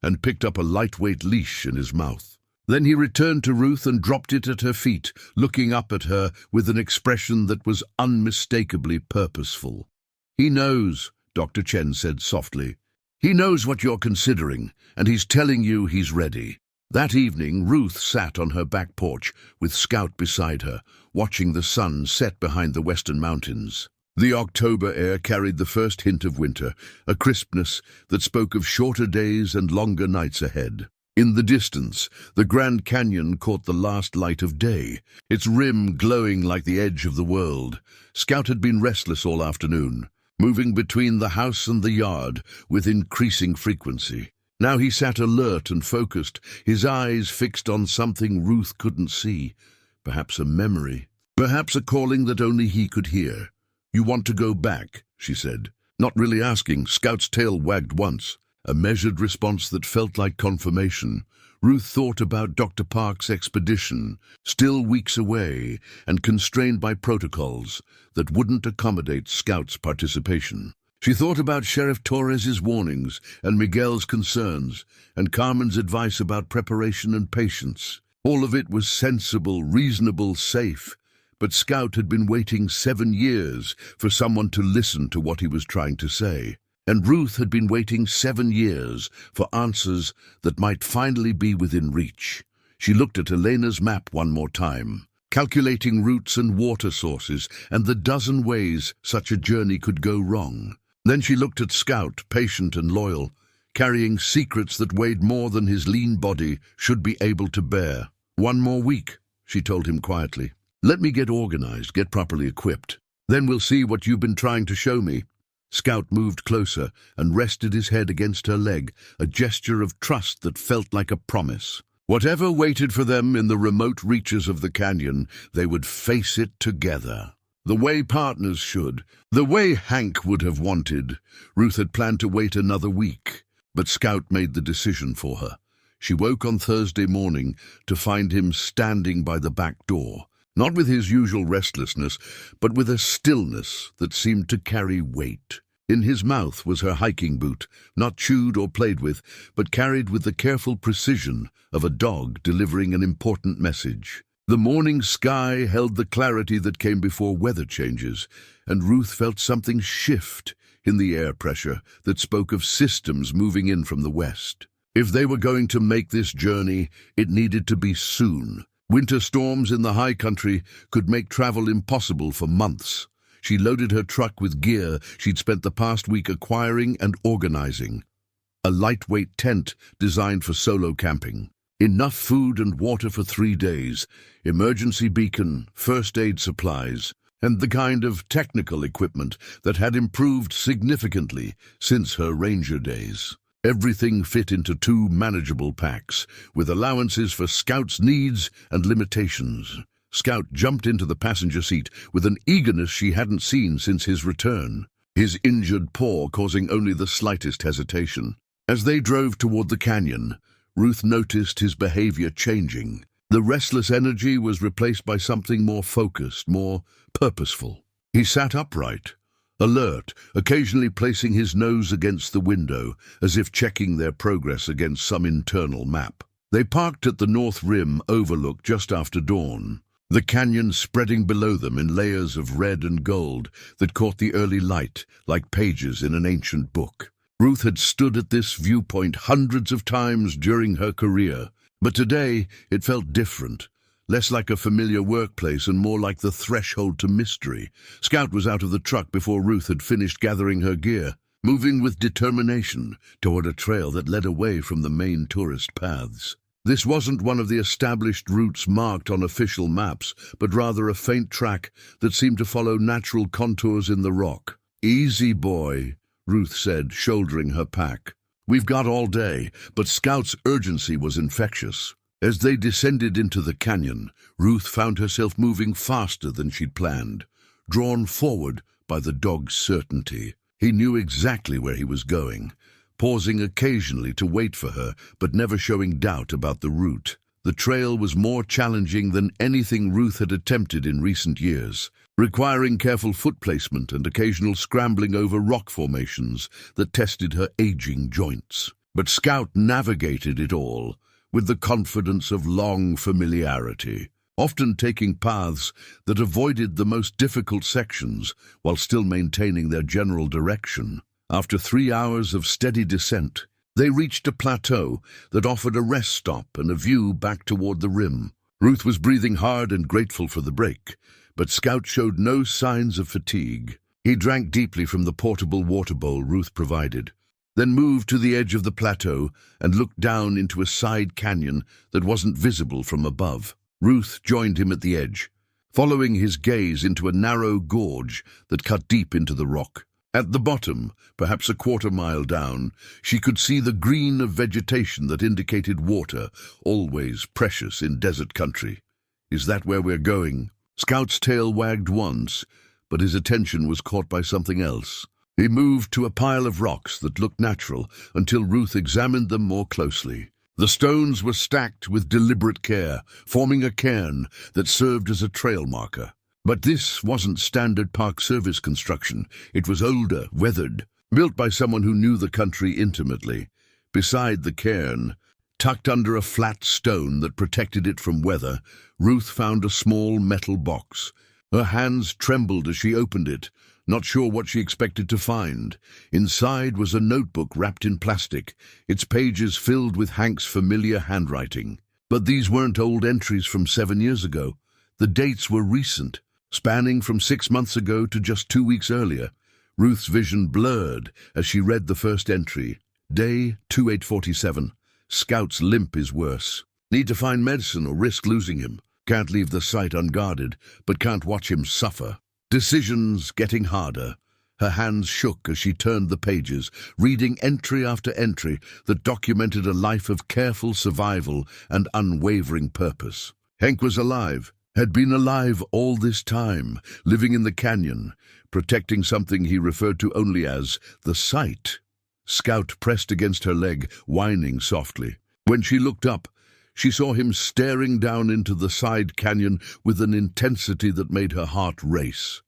and picked up a lightweight leash in his mouth. Then he returned to Ruth and dropped it at her feet, looking up at her with an expression that was unmistakably purposeful. "He knows," Dr. Chen said softly. "He knows what you're considering, and he's telling you he's ready." That evening, Ruth sat on her back porch with Scout beside her, watching the sun set behind the western mountains. The October air carried the first hint of winter, a crispness that spoke of shorter days and longer nights ahead. In the distance, the Grand Canyon caught the last light of day, its rim glowing like the edge of the world. Scout had been restless all afternoon, moving between the house and the yard with increasing frequency. Now he sat alert and focused, his eyes fixed on something Ruth couldn't see. Perhaps a memory, perhaps a calling that only he could hear. "You want to go back," she said. Not really asking, Scout's tail wagged once, a measured response that felt like confirmation. Ruth thought about Dr. Park's expedition, still weeks away and constrained by protocols that wouldn't accommodate Scout's participation. She thought about Sheriff Torres's warnings and Miguel's concerns and Carmen's advice about preparation and patience. All of it was sensible, reasonable, safe. But Scout had been waiting 7 years for someone to listen to what he was trying to say. And Ruth had been waiting 7 years for answers that might finally be within reach. She looked at Elena's map one more time, calculating routes and water sources and the dozen ways such a journey could go wrong. Then she looked at Scout, patient and loyal, carrying secrets that weighed more than his lean body should be able to bear. "1 more week," she told him quietly. "Let me get organized, get properly equipped. Then we'll see what you've been trying to show me." Scout moved closer and rested his head against her leg, a gesture of trust that felt like a promise. Whatever waited for them in the remote reaches of the canyon, they would face it together. The way partners should, the way Hank would have wanted. Ruth had planned to wait another week, but Scout made the decision for her. She woke on Thursday morning to find him standing by the back door. Not with his usual restlessness, but with a stillness that seemed to carry weight. In his mouth was her hiking boot, not chewed or played with, but carried with the careful precision of a dog delivering an important message. The morning sky held the clarity that came before weather changes, and Ruth felt something shift in the air pressure that spoke of systems moving in from the west. If they were going to make this journey, it needed to be soon. Winter storms in the high country could make travel impossible for months. She loaded her truck with gear she'd spent the past week acquiring and organizing. A lightweight tent designed for solo camping. Enough food and water for 3 days, emergency beacon, first aid supplies, and the kind of technical equipment that had improved significantly since her ranger days. Everything fit into 2 manageable packs, with allowances for Scout's needs and limitations. Scout jumped into the passenger seat with an eagerness she hadn't seen since his return, his injured paw causing only the slightest hesitation. As they drove toward the canyon, Ruth noticed his behavior changing. The restless energy was replaced by something more focused, more purposeful. He sat upright, alert, occasionally placing his nose against the window, as if checking their progress against some internal map. They parked at the North Rim overlook just after dawn, the canyon spreading below them in layers of red and gold that caught the early light like pages in an ancient book. Ruth had stood at this viewpoint hundreds of times during her career, but today it felt different, less like a familiar workplace and more like the threshold to mystery. Scout was out of the truck before Ruth had finished gathering her gear, moving with determination toward a trail that led away from the main tourist paths. This wasn't one of the established routes marked on official maps, but rather a faint track that seemed to follow natural contours in the rock. "Easy, boy," Ruth said, shouldering her pack. "We've got all day," but Scout's urgency was infectious. As they descended into the canyon, Ruth found herself moving faster than she'd planned, drawn forward by the dog's certainty. He knew exactly where he was going, pausing occasionally to wait for her, but never showing doubt about the route. The trail was more challenging than anything Ruth had attempted in recent years, requiring careful foot placement and occasional scrambling over rock formations that tested her aging joints. But Scout navigated it all with the confidence of long familiarity, often taking paths that avoided the most difficult sections while still maintaining their general direction. After 3 hours of steady descent, they reached a plateau that offered a rest stop and a view back toward the rim. Ruth was breathing hard and grateful for the break, but Scout showed no signs of fatigue. He drank deeply from the portable water bowl Ruth provided, then moved to the edge of the plateau and looked down into a side canyon that wasn't visible from above. Ruth joined him at the edge, following his gaze into a narrow gorge that cut deep into the rock. At the bottom, perhaps a quarter-mile down, she could see the green of vegetation that indicated water, always precious in desert country. "Is that where we're going?" Scout's tail wagged once, but his attention was caught by something else. He moved to a pile of rocks that looked natural until Ruth examined them more closely. The stones were stacked with deliberate care, forming a cairn that served as a trail marker. But this wasn't standard Park Service construction. It was older, weathered, built by someone who knew the country intimately. Beside the cairn, tucked under a flat stone that protected it from weather, Ruth found a small metal box. Her hands trembled as she opened it, not sure what she expected to find. Inside was a notebook wrapped in plastic, its pages filled with Hank's familiar handwriting. But these weren't old entries from 7 years ago. The dates were recent, spanning from 6 months ago to just 2 weeks earlier. Ruth's vision blurred as she read the first entry. Day 2847. Scout's limp is worse. Need to find medicine or risk losing him. Can't leave the site unguarded, but can't watch him suffer. Decisions getting harder. Her hands shook as she turned the pages, reading entry after entry that documented a life of careful survival and unwavering purpose. Hank was alive, had been alive all this time, living in the canyon, protecting something he referred to only as the site. Scout pressed against her leg, whining softly. When she looked up, she saw him staring down into the side canyon with an intensity that made her heart race.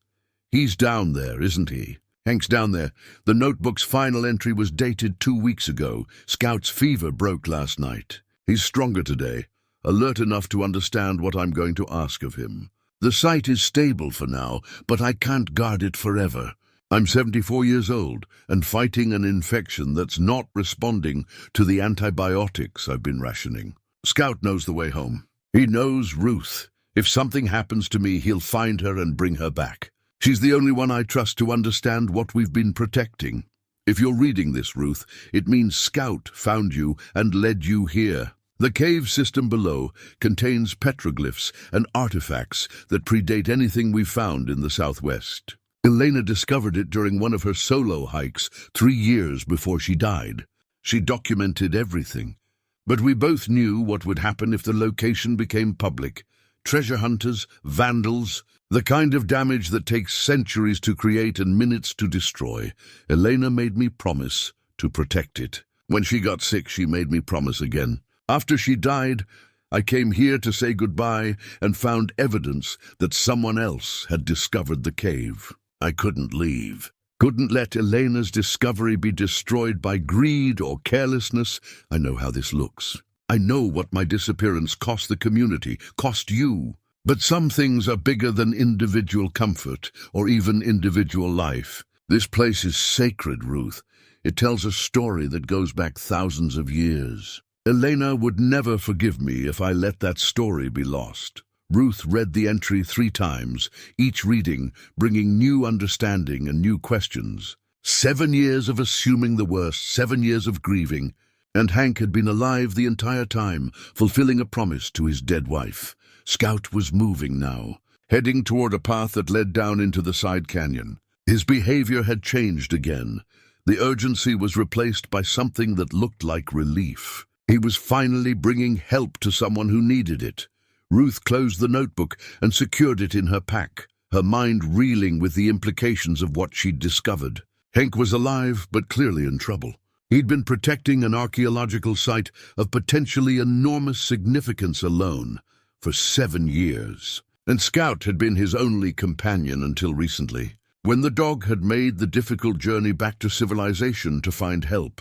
"He's down there, isn't he?" Hank's down there. The notebook's final entry was dated 2 weeks ago. Scout's fever broke last night. He's stronger today, alert enough to understand what I'm going to ask of him. The site is stable for now, but I can't guard it forever. I'm 74 years old and fighting an infection that's not responding to the antibiotics I've been rationing. Scout knows the way home. He knows Ruth. If something happens to me, he'll find her and bring her back. She's the only one I trust to understand what we've been protecting. If you're reading this, Ruth, it means Scout found you and led you here. The cave system below contains petroglyphs and artifacts that predate anything we've found in the southwest. Elena discovered it during one of her solo hikes 3 years before she died. She documented everything. But we both knew what would happen if the location became public. Treasure hunters, vandals, the kind of damage that takes centuries to create and minutes to destroy. Elena made me promise to protect it. When she got sick, she made me promise again. After she died, I came here to say goodbye and found evidence that someone else had discovered the cave. I couldn't leave. Couldn't let Elena's discovery be destroyed by greed or carelessness. I know how this looks. I know what my disappearance cost the community, cost you. But some things are bigger than individual comfort or even individual life. This place is sacred, Ruth. It tells a story that goes back thousands of years. Elena would never forgive me if I let that story be lost. Ruth read the entry 3 times, each reading bringing new understanding and new questions. 7 years of assuming the worst, 7 years of grieving, and Hank had been alive the entire time, fulfilling a promise to his dead wife. Scout was moving now, heading toward a path that led down into the side canyon. His behavior had changed again. The urgency was replaced by something that looked like relief. He was finally bringing help to someone who needed it. Ruth closed the notebook and secured it in her pack, her mind reeling with the implications of what she'd discovered. Hank was alive, but clearly in trouble. He'd been protecting an archaeological site of potentially enormous significance alone for 7 years. And Scout had been his only companion until recently, when the dog had made the difficult journey back to civilization to find help.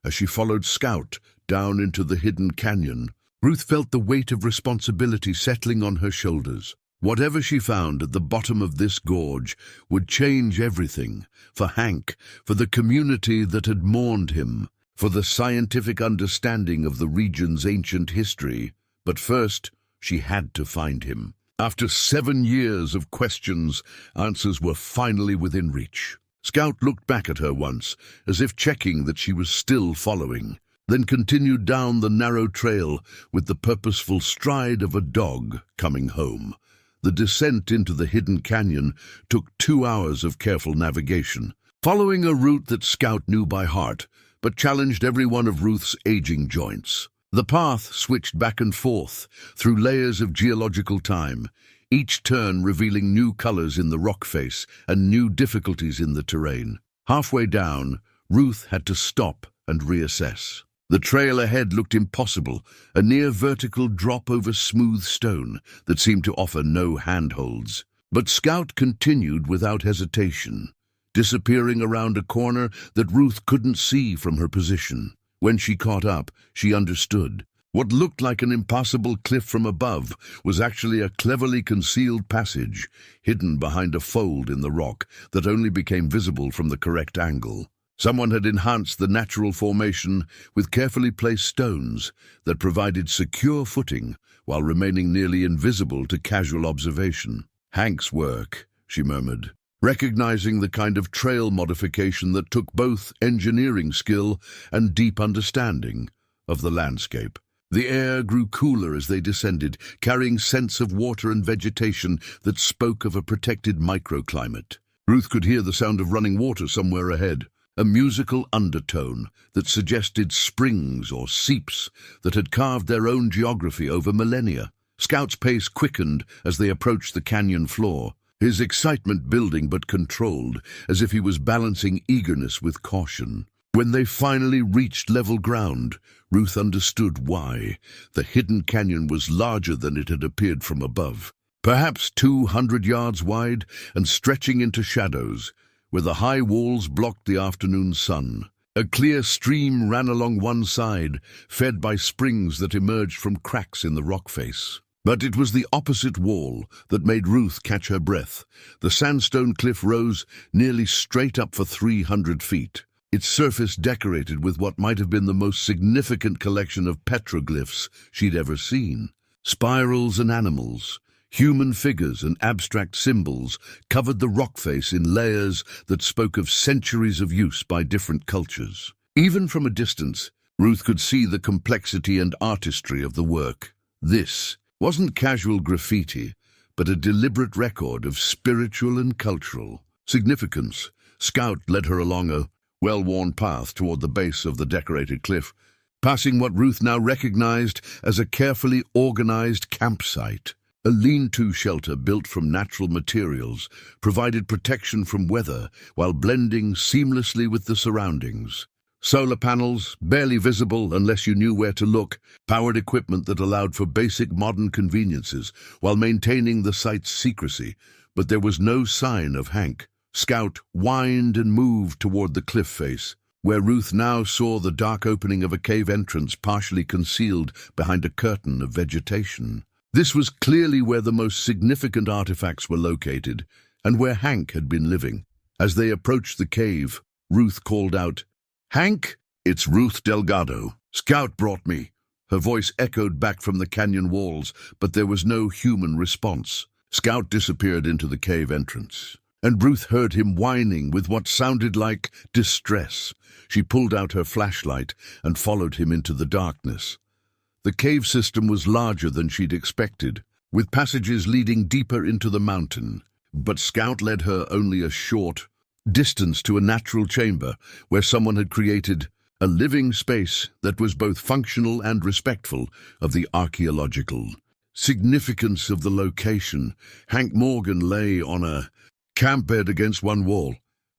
As she followed Scout down into the hidden canyon, Ruth felt the weight of responsibility settling on her shoulders. Whatever she found at the bottom of this gorge would change everything, for Hank, for the community that had mourned him, for the scientific understanding of the region's ancient history. But first, she had to find him. After 7 years of questions, answers were finally within reach. Scout looked back at her once, as if checking that she was still following, then continued down the narrow trail with the purposeful stride of a dog coming home. The descent into the hidden canyon took 2 hours of careful navigation, following a route that Scout knew by heart, but challenged every one of Ruth's aging joints. The path switched back and forth through layers of geological time, each turn revealing new colors in the rock face and new difficulties in the terrain. Halfway down, Ruth had to stop and reassess. The trail ahead looked impossible, a near-vertical drop over smooth stone that seemed to offer no handholds. But Scout continued without hesitation, disappearing around a corner that Ruth couldn't see from her position. When she caught up, she understood. What looked like an impassable cliff from above was actually a cleverly concealed passage, hidden behind a fold in the rock that only became visible from the correct angle. Someone had enhanced the natural formation with carefully placed stones that provided secure footing while remaining nearly invisible to casual observation. "Hank's work," she murmured, recognizing the kind of trail modification that took both engineering skill and deep understanding of the landscape. The air grew cooler as they descended, carrying scents of water and vegetation that spoke of a protected microclimate. Ruth could hear the sound of running water somewhere ahead, a musical undertone that suggested springs or seeps that had carved their own geography over millennia. Scout's pace quickened as they approached the canyon floor, his excitement building but controlled, as if he was balancing eagerness with caution. When they finally reached level ground, Ruth understood why. The hidden canyon was larger than it had appeared from above, perhaps 200 yards wide and stretching into shadows, where the high walls blocked the afternoon sun. A clear stream ran along one side, fed by springs that emerged from cracks in the rock face. But it was the opposite wall that made Ruth catch her breath. The sandstone cliff rose nearly straight up for 300 feet, its surface decorated with what might have been the most significant collection of petroglyphs she'd ever seen. Spirals and animals, human figures and abstract symbols covered the rock face in layers that spoke of centuries of use by different cultures. Even from a distance, Ruth could see the complexity and artistry of the work. This wasn't casual graffiti, but a deliberate record of spiritual and cultural significance. Scout led her along a well-worn path toward the base of the decorated cliff, passing what Ruth now recognized as a carefully organized campsite. A lean-to shelter built from natural materials provided protection from weather while blending seamlessly with the surroundings. Solar panels, barely visible unless you knew where to look, powered equipment that allowed for basic modern conveniences while maintaining the site's secrecy. But there was no sign of Hank. Scout whined and moved toward the cliff face, where Ruth now saw the dark opening of a cave entrance partially concealed behind a curtain of vegetation. This was clearly where the most significant artifacts were located, and where Hank had been living. As they approached the cave, Ruth called out, "Hank, it's Ruth Delgado. Scout brought me." Her voice echoed back from the canyon walls, but there was no human response. Scout disappeared into the cave entrance, and Ruth heard him whining with what sounded like distress. She pulled out her flashlight and followed him into the darkness. The cave system was larger than she'd expected, with passages leading deeper into the mountain. But Scout led her only a short distance to a natural chamber where someone had created a living space that was both functional and respectful of the archaeological significance of the location. Hank Morgan lay on a camp bed against one wall,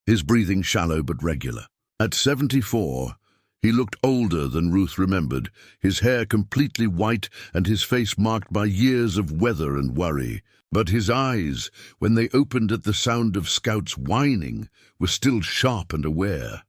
his breathing shallow but regular. At 74, he looked older than Ruth remembered, his hair completely white and his face marked by years of weather and worry. But his eyes, when they opened at the sound of Scout's whining, were still sharp and aware.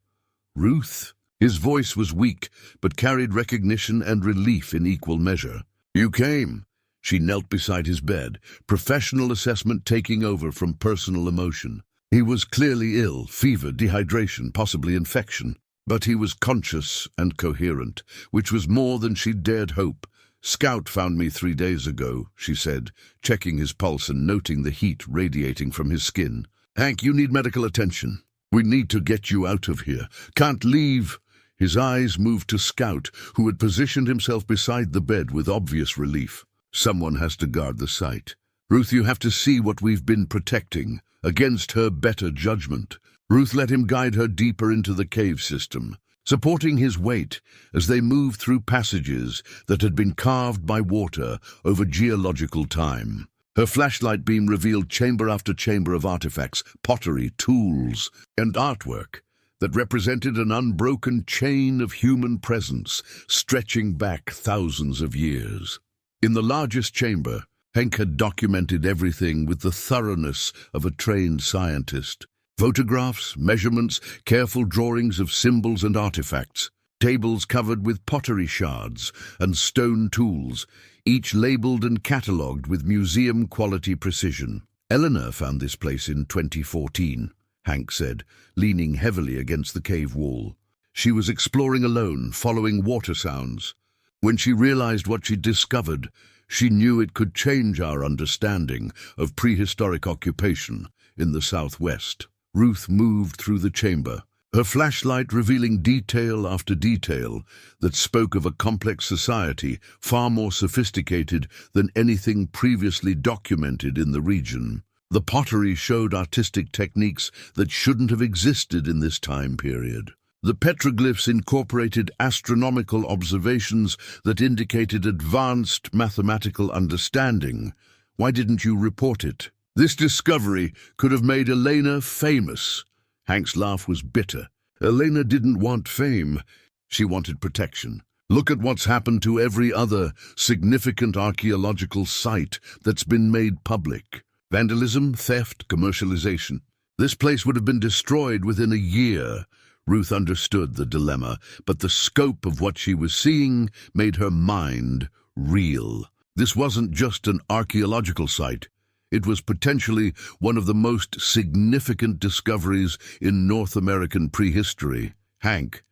"Ruth?" His voice was weak, but carried recognition and relief in equal measure. "You came." She knelt beside his bed, professional assessment taking over from personal emotion. He was clearly ill, fever, dehydration, possibly infection. But he was conscious and coherent, which was more than she'd dared hope. "Scout found me 3 days ago," she said, checking his pulse and noting the heat radiating from his skin. "Hank, you need medical attention. We need to get you out of here. Can't leave." His eyes moved to Scout, who had positioned himself beside the bed with obvious relief. "Someone has to guard the site. Ruth, you have to see what we've been protecting, against her better judgment." Ruth let him guide her deeper into the cave system, supporting his weight as they moved through passages that had been carved by water over geological time. Her flashlight beam revealed chamber after chamber of artifacts, pottery, tools, and artwork that represented an unbroken chain of human presence stretching back thousands of years. In the largest chamber, Hank had documented everything with the thoroughness of a trained scientist. Photographs, measurements, careful drawings of symbols and artifacts, tables covered with pottery shards and stone tools, each labeled and catalogued with museum-quality precision. "Eleanor found this place in 2014, Hank said, leaning heavily against the cave wall. "She was exploring alone, following water sounds. When she realized what she'd discovered, she knew it could change our understanding of prehistoric occupation in the Southwest." Ruth moved through the chamber, her flashlight revealing detail after detail that spoke of a complex society far more sophisticated than anything previously documented in the region. The pottery showed artistic techniques that shouldn't have existed in this time period. The petroglyphs incorporated astronomical observations that indicated advanced mathematical understanding. "Why didn't you report it?" "This discovery could have made Elena famous." Hank's laugh was bitter. "Elena didn't want fame. She wanted protection. Look at what's happened to every other significant archaeological site that's been made public. Vandalism, theft, commercialization. This place would have been destroyed within a year. Ruth understood the dilemma, but the scope of what she was seeing made her mind reel. This wasn't just an archaeological site. It was potentially one of the most significant discoveries in North American prehistory. Hank,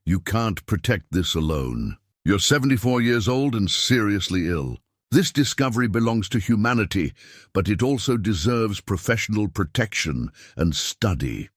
you can't protect this alone. You're 74 years old and seriously ill. This discovery belongs to humanity, but it also deserves professional protection and study.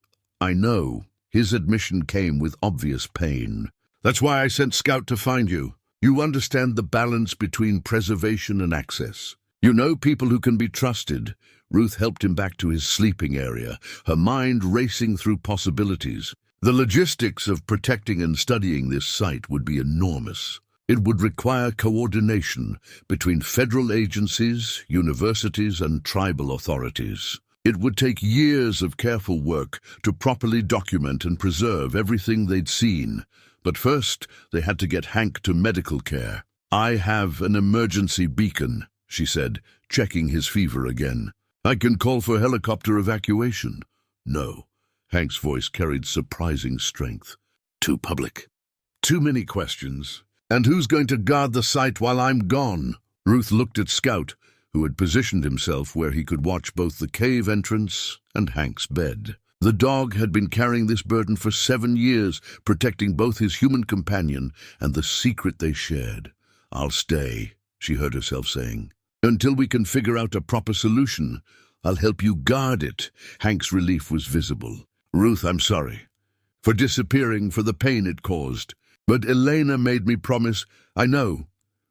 I know. His admission came with obvious pain. That's why I sent Scout to find you. You understand the balance between preservation and access. You know people who can be trusted. Ruth helped him back to his sleeping area, her mind racing through possibilities. The logistics of protecting and studying this site would be enormous. It would require coordination between federal agencies, universities, and tribal authorities. It would take years of careful work to properly document and preserve everything they'd seen. But first, they had to get Hank to medical care. I have an emergency beacon, she said, checking his fever again. I can call for helicopter evacuation. No. Hank's voice carried surprising strength. Too public. Too many questions. And who's going to guard the site while I'm gone? Ruth looked at Scout, who had positioned himself where he could watch both the cave entrance and Hank's bed. The dog had been carrying this burden for 7 years, protecting both his human companion and the secret they shared. I'll stay, she heard herself saying. Until we can figure out a proper solution, I'll help you guard it. Hank's relief was visible. Ruth, I'm sorry for disappearing, for the pain it caused. But Elena made me promise. I know.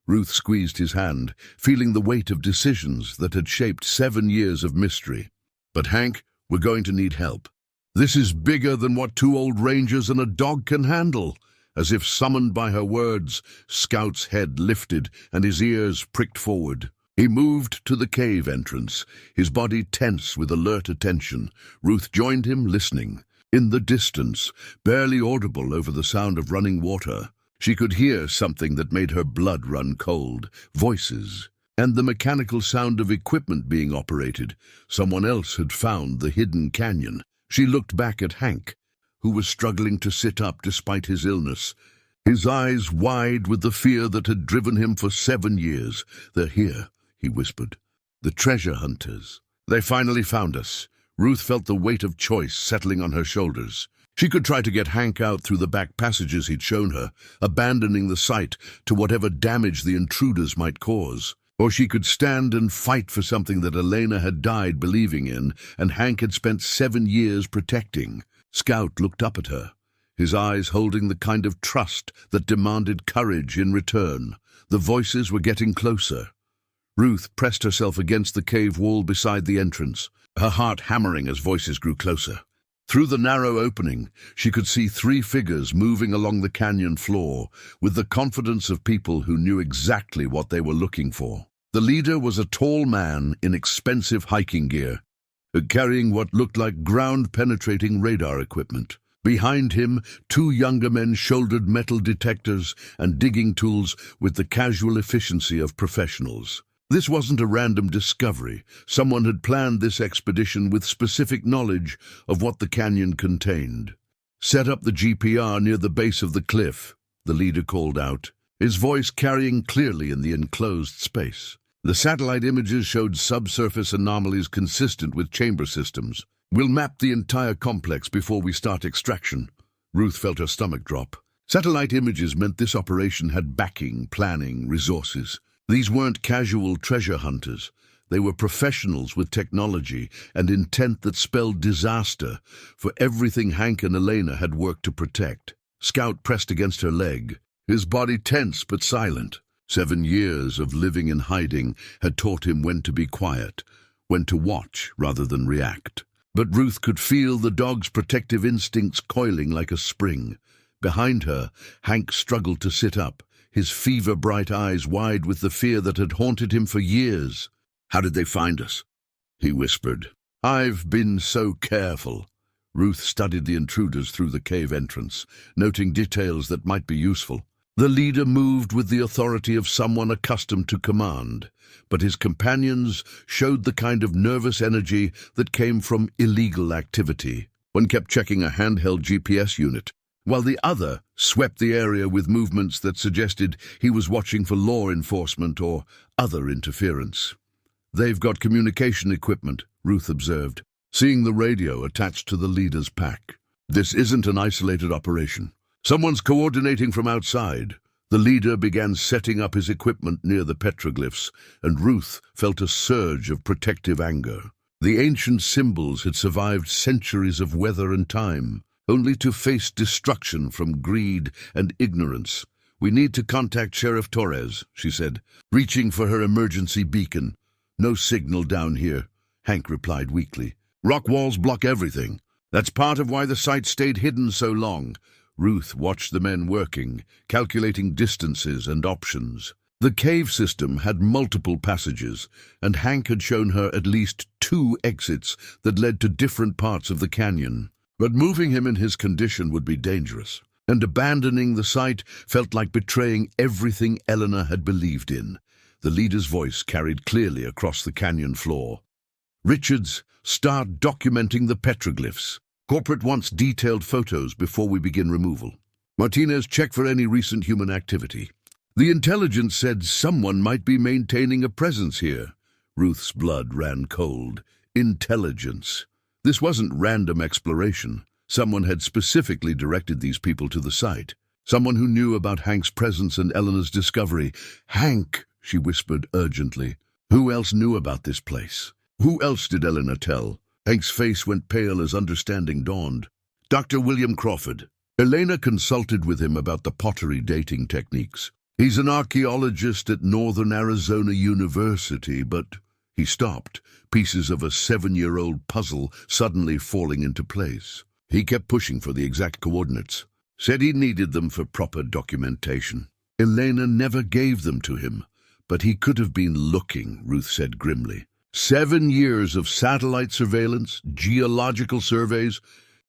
Ruth squeezed his hand, feeling the weight of decisions that had shaped 7 years of mystery. But Hank, we're going to need help. This is bigger than what 2 old rangers and a dog can handle. As if summoned by her words, Scout's head lifted and his ears pricked forward. He moved to the cave entrance, his body tense with alert attention. Ruth joined him, listening. In the distance, barely audible over the sound of running water, she could hear something that made her blood run cold. Voices, and the mechanical sound of equipment being operated. Someone else had found the hidden canyon. She looked back at Hank, who was struggling to sit up despite his illness, his eyes wide with the fear that had driven him for 7 years. They're here, he whispered. The treasure hunters. They finally found us. Ruth felt the weight of choice settling on her shoulders. She could try to get Hank out through the back passages he'd shown her, abandoning the site to whatever damage the intruders might cause. Or she could stand and fight for something that Elena had died believing in, and Hank had spent 7 years protecting. Scout looked up at her, his eyes holding the kind of trust that demanded courage in return. The voices were getting closer. Ruth pressed herself against the cave wall beside the entrance, her heart hammering as voices grew closer. Through the narrow opening, she could see 3 figures moving along the canyon floor, with the confidence of people who knew exactly what they were looking for. The leader was a tall man in expensive hiking gear, carrying what looked like ground-penetrating radar equipment. Behind him, 2 younger men shouldered metal detectors and digging tools with the casual efficiency of professionals. This wasn't a random discovery. Someone had planned this expedition with specific knowledge of what the canyon contained. Set up the GPR near the base of the cliff, the leader called out, his voice carrying clearly in the enclosed space. The satellite images showed subsurface anomalies consistent with chamber systems. We'll map the entire complex before we start extraction. Ruth felt her stomach drop. Satellite images meant this operation had backing, planning, resources. These weren't casual treasure hunters. They were professionals with technology and intent that spelled disaster for everything Hank and Elena had worked to protect. Scout pressed against her leg, his body tense but silent. 7 years of living in hiding had taught him when to be quiet, when to watch rather than react. But Ruth could feel the dog's protective instincts coiling like a spring. Behind her, Hank struggled to sit up, his fever-bright eyes wide with the fear that had haunted him for years. "How did they find us?" he whispered. "I've been so careful." Ruth studied the intruders through the cave entrance, noting details that might be useful. The leader moved with the authority of someone accustomed to command, but his companions showed the kind of nervous energy that came from illegal activity. One kept checking a handheld GPS unit, while the other swept the area with movements that suggested he was watching for law enforcement or other interference. "They've got communication equipment," Ruth observed, seeing the radio attached to the leader's pack. "This isn't an isolated operation. Someone's coordinating from outside." The leader began setting up his equipment near the petroglyphs, and Ruth felt a surge of protective anger. The ancient symbols had survived centuries of weather and time, only to face destruction from greed and ignorance. "We need to contact Sheriff Torres," she said, reaching for her emergency beacon. "No signal down here," Hank replied weakly. "Rock walls block everything. That's part of why the site stayed hidden so long." Ruth watched the men working, calculating distances and options. The cave system had multiple passages, and Hank had shown her at least 2 exits that led to different parts of the canyon. But moving him in his condition would be dangerous, and abandoning the site felt like betraying everything Eleanor had believed in. The leader's voice carried clearly across the canyon floor. "Richards, start documenting the petroglyphs. Corporate wants detailed photos before we begin removal. Martinez, check for any recent human activity." The intelligence said someone might be maintaining a presence here. Ruth's blood ran cold. Intelligence. This wasn't random exploration. Someone had specifically directed these people to the site. Someone who knew about Hank's presence and Eleanor's discovery. "Hank," she whispered urgently. Who else knew about this place? Who else did Eleanor tell? Hank's face went pale as understanding dawned. "Dr. William Crawford." Elena consulted with him about the pottery dating techniques. "He's an archaeologist at Northern Arizona University, but..." He stopped, pieces of a 7-year-old puzzle suddenly falling into place. He kept pushing for the exact coordinates. Said he needed them for proper documentation. Elena never gave them to him, but he could have been looking, Ruth said grimly. 7 years of satellite surveillance, geological surveys,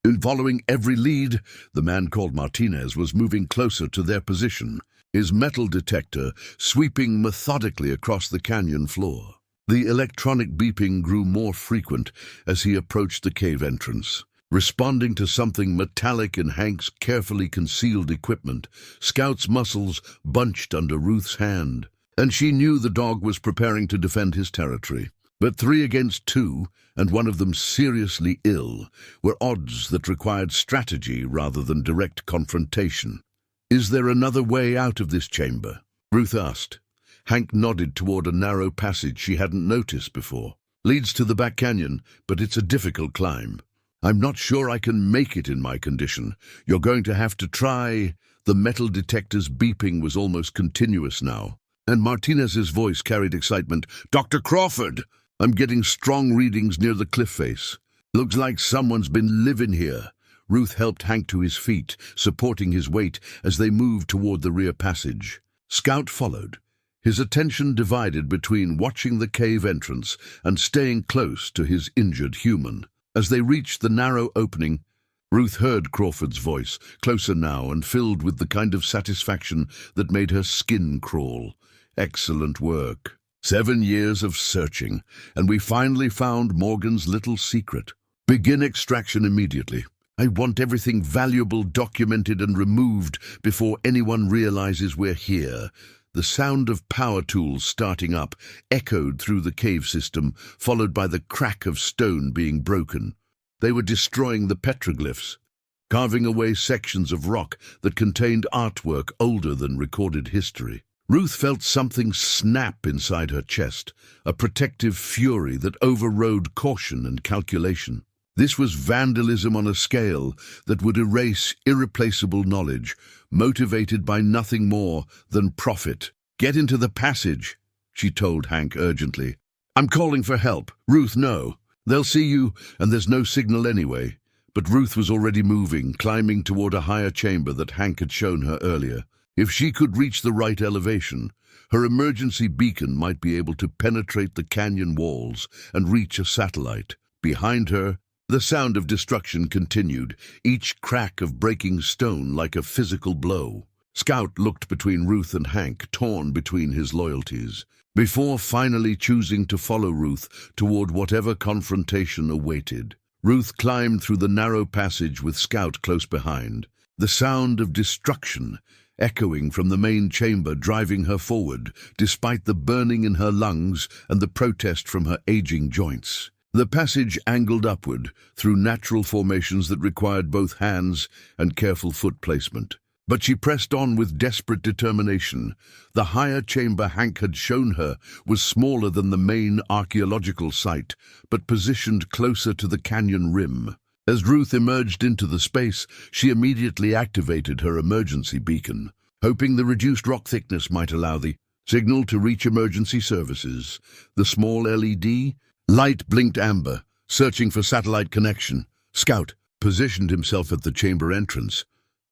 and following every lead, the man called Martinez was moving closer to their position, his metal detector sweeping methodically across the canyon floor. The electronic beeping grew more frequent as he approached the cave entrance. Responding to something metallic in Hank's carefully concealed equipment, Scout's muscles bunched under Ruth's hand, and she knew the dog was preparing to defend his territory. But 3 against 2, and one of them seriously ill, were odds that required strategy rather than direct confrontation. "Is there another way out of this chamber?" Ruth asked. Hank nodded toward a narrow passage she hadn't noticed before. "Leads to the back canyon, but it's a difficult climb. I'm not sure I can make it in my condition. You're going to have to try." The metal detector's beeping was almost continuous now, and Martinez's voice carried excitement. "Dr. Crawford! I'm getting strong readings near the cliff face. Looks like someone's been living here." Ruth helped Hank to his feet, supporting his weight as they moved toward the rear passage. Scout followed, his attention divided between watching the cave entrance and staying close to his injured human. As they reached the narrow opening, Ruth heard Crawford's voice, closer now and filled with the kind of satisfaction that made her skin crawl. "Excellent work. 7 years of searching, and we finally found Morgan's little secret. Begin extraction immediately. I want everything valuable documented and removed before anyone realizes we're here." The sound of power tools starting up echoed through the cave system, followed by the crack of stone being broken. They were destroying the petroglyphs, carving away sections of rock that contained artwork older than recorded history. Ruth felt something snap inside her chest, a protective fury that overrode caution and calculation. This was vandalism on a scale that would erase irreplaceable knowledge, motivated by nothing more than profit. "Get into the passage," she told Hank urgently. "I'm calling for help." "Ruth, no. They'll see you, and there's no signal anyway." But Ruth was already moving, climbing toward a higher chamber that Hank had shown her earlier. If she could reach the right elevation, her emergency beacon might be able to penetrate the canyon walls and reach a satellite. Behind her, the sound of destruction continued, each crack of breaking stone like a physical blow. Scout looked between Ruth and Hank, torn between his loyalties, before finally choosing to follow Ruth toward whatever confrontation awaited. Ruth climbed through the narrow passage with Scout close behind, the sound of destruction echoing from the main chamber driving her forward, despite the burning in her lungs and the protest from her aging joints. The passage angled upward through natural formations that required both hands and careful foot placement. But she pressed on with desperate determination. The higher chamber Hank had shown her was smaller than the main archaeological site, but positioned closer to the canyon rim. As Ruth emerged into the space, she immediately activated her emergency beacon, hoping the reduced rock thickness might allow the signal to reach emergency services. The small LED light blinked amber, searching for satellite connection. Scout positioned himself at the chamber entrance,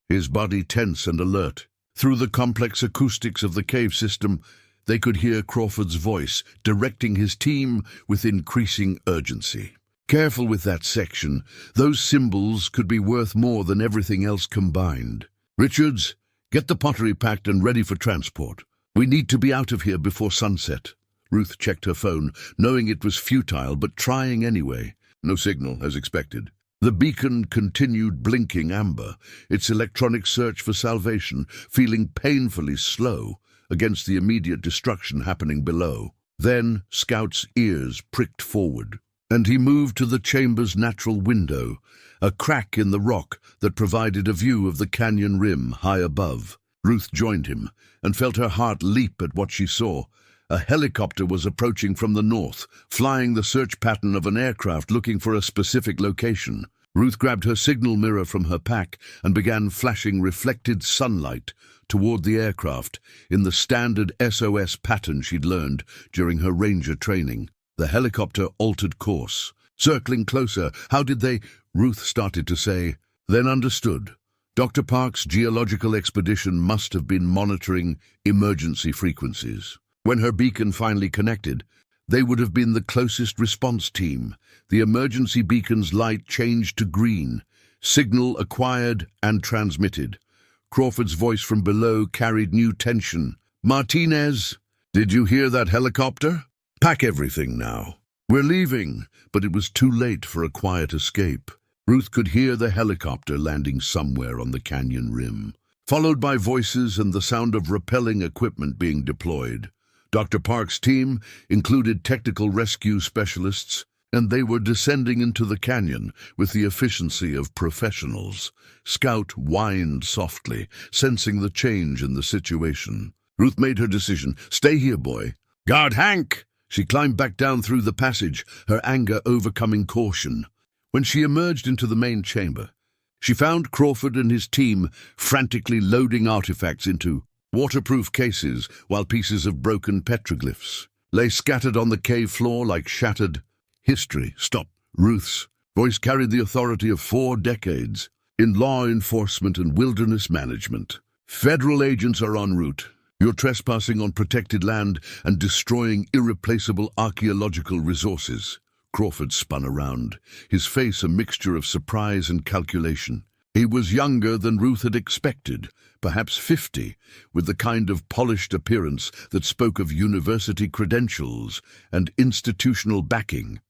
his body tense and alert. Through the complex acoustics of the cave system, they could hear Crawford's voice, directing his team with increasing urgency. Careful with that section. Those symbols could be worth more than everything else combined. Richards, get the pottery packed and ready for transport. We need to be out of here before sunset. Ruth checked her phone, knowing it was futile, but trying anyway. No signal, as expected. The beacon continued blinking amber, its electronic search for salvation feeling painfully slow against the immediate destruction happening below. Then Scout's ears pricked forward, and he moved to the chamber's natural window, a crack in the rock that provided a view of the canyon rim high above. Ruth joined him and felt her heart leap at what she saw. A helicopter was approaching from the north, flying the search pattern of an aircraft looking for a specific location. Ruth grabbed her signal mirror from her pack and began flashing reflected sunlight toward the aircraft in the standard SOS pattern she'd learned during her ranger training. The helicopter altered course, circling closer. How did they? Ruth started to say, then understood. Dr. Park's geological expedition must have been monitoring emergency frequencies. When her beacon finally connected, they would have been the closest response team. The emergency beacon's light changed to green. Signal acquired and transmitted. Crawford's voice from below carried new tension. Martinez, did you hear that helicopter? Pack everything now. We're leaving, but it was too late for a quiet escape. Ruth could hear the helicopter landing somewhere on the canyon rim, followed by voices and the sound of rappelling equipment being deployed. Dr. Park's team included technical rescue specialists, and they were descending into the canyon with the efficiency of professionals. Scout whined softly, sensing the change in the situation. Ruth made her decision. Stay here, boy. Guard Hank! She climbed back down through the passage, her anger overcoming caution. When she emerged into the main chamber, she found Crawford and his team frantically loading artifacts into waterproof cases, while pieces of broken petroglyphs lay scattered on the cave floor like shattered history. Stop. Ruth's voice carried the authority of 4 decades in law enforcement and wilderness management. Federal agents are en route. You're trespassing on protected land and destroying irreplaceable archaeological resources. Crawford spun around, his face a mixture of surprise and calculation. He was younger than Ruth had expected, perhaps 50, with the kind of polished appearance that spoke of university credentials and institutional backing.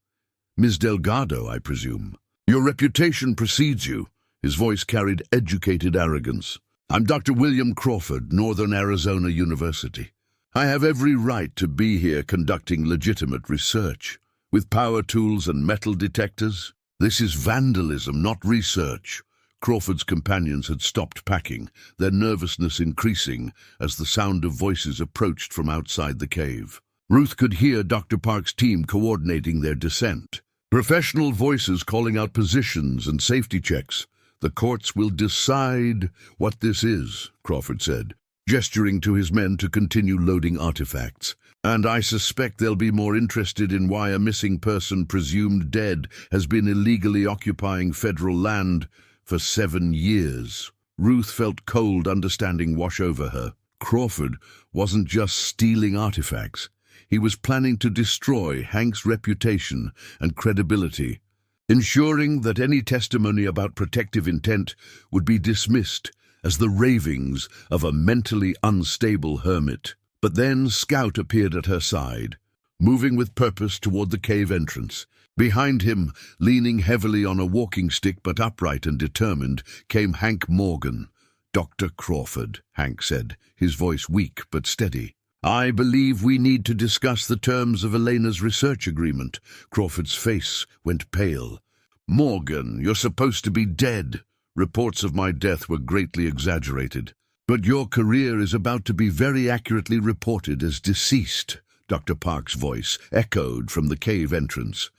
Ms. Delgado, I presume. Your reputation precedes you. His voice carried educated arrogance. I'm Dr. William Crawford, Northern Arizona University. I have every right to be here conducting legitimate research. With power tools and metal detectors, this is vandalism, not research. Crawford's companions had stopped packing, their nervousness increasing as the sound of voices approached from outside the cave. Ruth could hear Dr. Park's team coordinating their descent. Professional voices calling out positions and safety checks. The courts will decide what this is, Crawford said, gesturing to his men to continue loading artifacts. And I suspect they'll be more interested in why a missing person presumed dead has been illegally occupying federal land for 7 years. Ruth felt cold understanding wash over her. Crawford wasn't just stealing artifacts. He was planning to destroy Hank's reputation and credibility, ensuring that any testimony about protective intent would be dismissed as the ravings of a mentally unstable hermit. But then Scout appeared at her side, moving with purpose toward the cave entrance. Behind him, leaning heavily on a walking stick but upright and determined, came Hank Morgan. "Dr. Crawford," Hank said, his voice weak but steady. "I believe we need to discuss the terms of Elena's research agreement." Crawford's face went pale. "Morgan, you're supposed to be dead. Reports of my death were greatly exaggerated. But your career is about to be very accurately reported as deceased." Dr. Park's voice echoed from the cave entrance.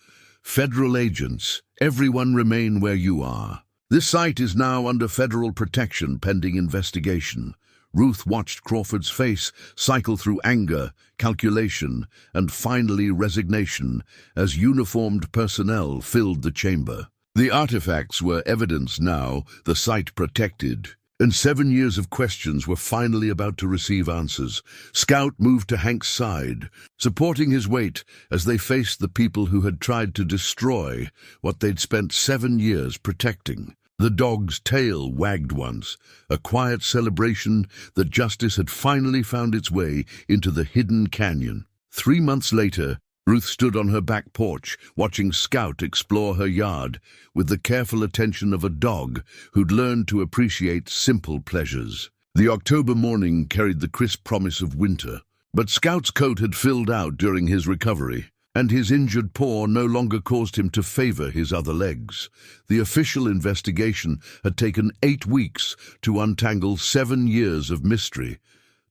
"Federal agents, everyone remain where you are. This site is now under federal protection pending investigation." Ruth watched Crawford's face cycle through anger, calculation, and finally resignation as uniformed personnel filled the chamber. The artifacts were evidence now, the site protected, and 7 years of questions were finally about to receive answers. Scout moved to Hank's side, supporting his weight as they faced the people who had tried to destroy what they'd spent 7 years protecting. The dog's tail wagged once, a quiet celebration that justice had finally found its way into the hidden canyon. 3 months later, Ruth stood on her back porch, watching Scout explore her yard with the careful attention of a dog who'd learned to appreciate simple pleasures. The October morning carried the crisp promise of winter, but Scout's coat had filled out during his recovery, and his injured paw no longer caused him to favor his other legs. The official investigation had taken 8 weeks to untangle 7 years of mystery.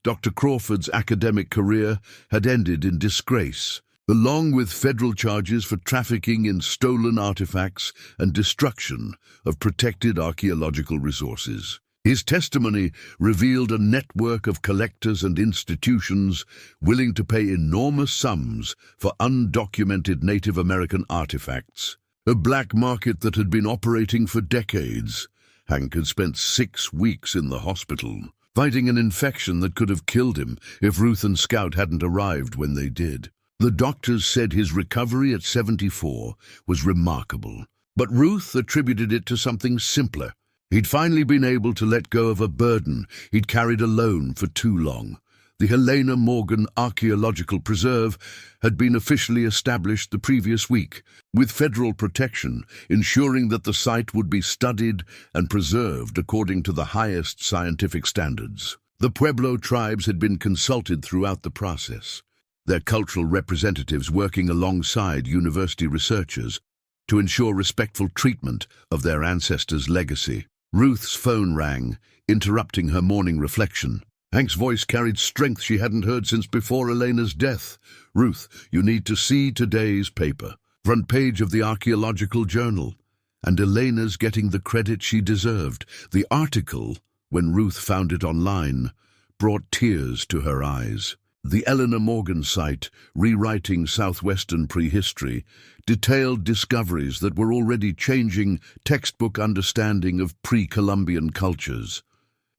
Dr. Crawford's academic career had ended in disgrace, along with federal charges for trafficking in stolen artifacts and destruction of protected archaeological resources. His testimony revealed a network of collectors and institutions willing to pay enormous sums for undocumented Native American artifacts, a black market that had been operating for decades. Hank had spent 6 weeks in the hospital, fighting an infection that could have killed him if Ruth and Scout hadn't arrived when they did. The doctors said his recovery at 74 was remarkable, but Ruth attributed it to something simpler. He'd finally been able to let go of a burden he'd carried alone for too long. The Helena Morgan Archaeological Preserve had been officially established the previous week, with federal protection ensuring that the site would be studied and preserved according to the highest scientific standards. The Pueblo tribes had been consulted throughout the process, their cultural representatives working alongside university researchers to ensure respectful treatment of their ancestors' legacy. Ruth's phone rang, interrupting her morning reflection. Hank's voice carried strength she hadn't heard since before Elena's death. "Ruth, you need to see today's paper. Front page of the Archaeological Journal. And Elena's getting the credit she deserved." The article, when Ruth found it online, brought tears to her eyes. The Eleanor Morgan site, Rewriting Southwestern Prehistory, detailed discoveries that were already changing textbook understanding of pre-Columbian cultures.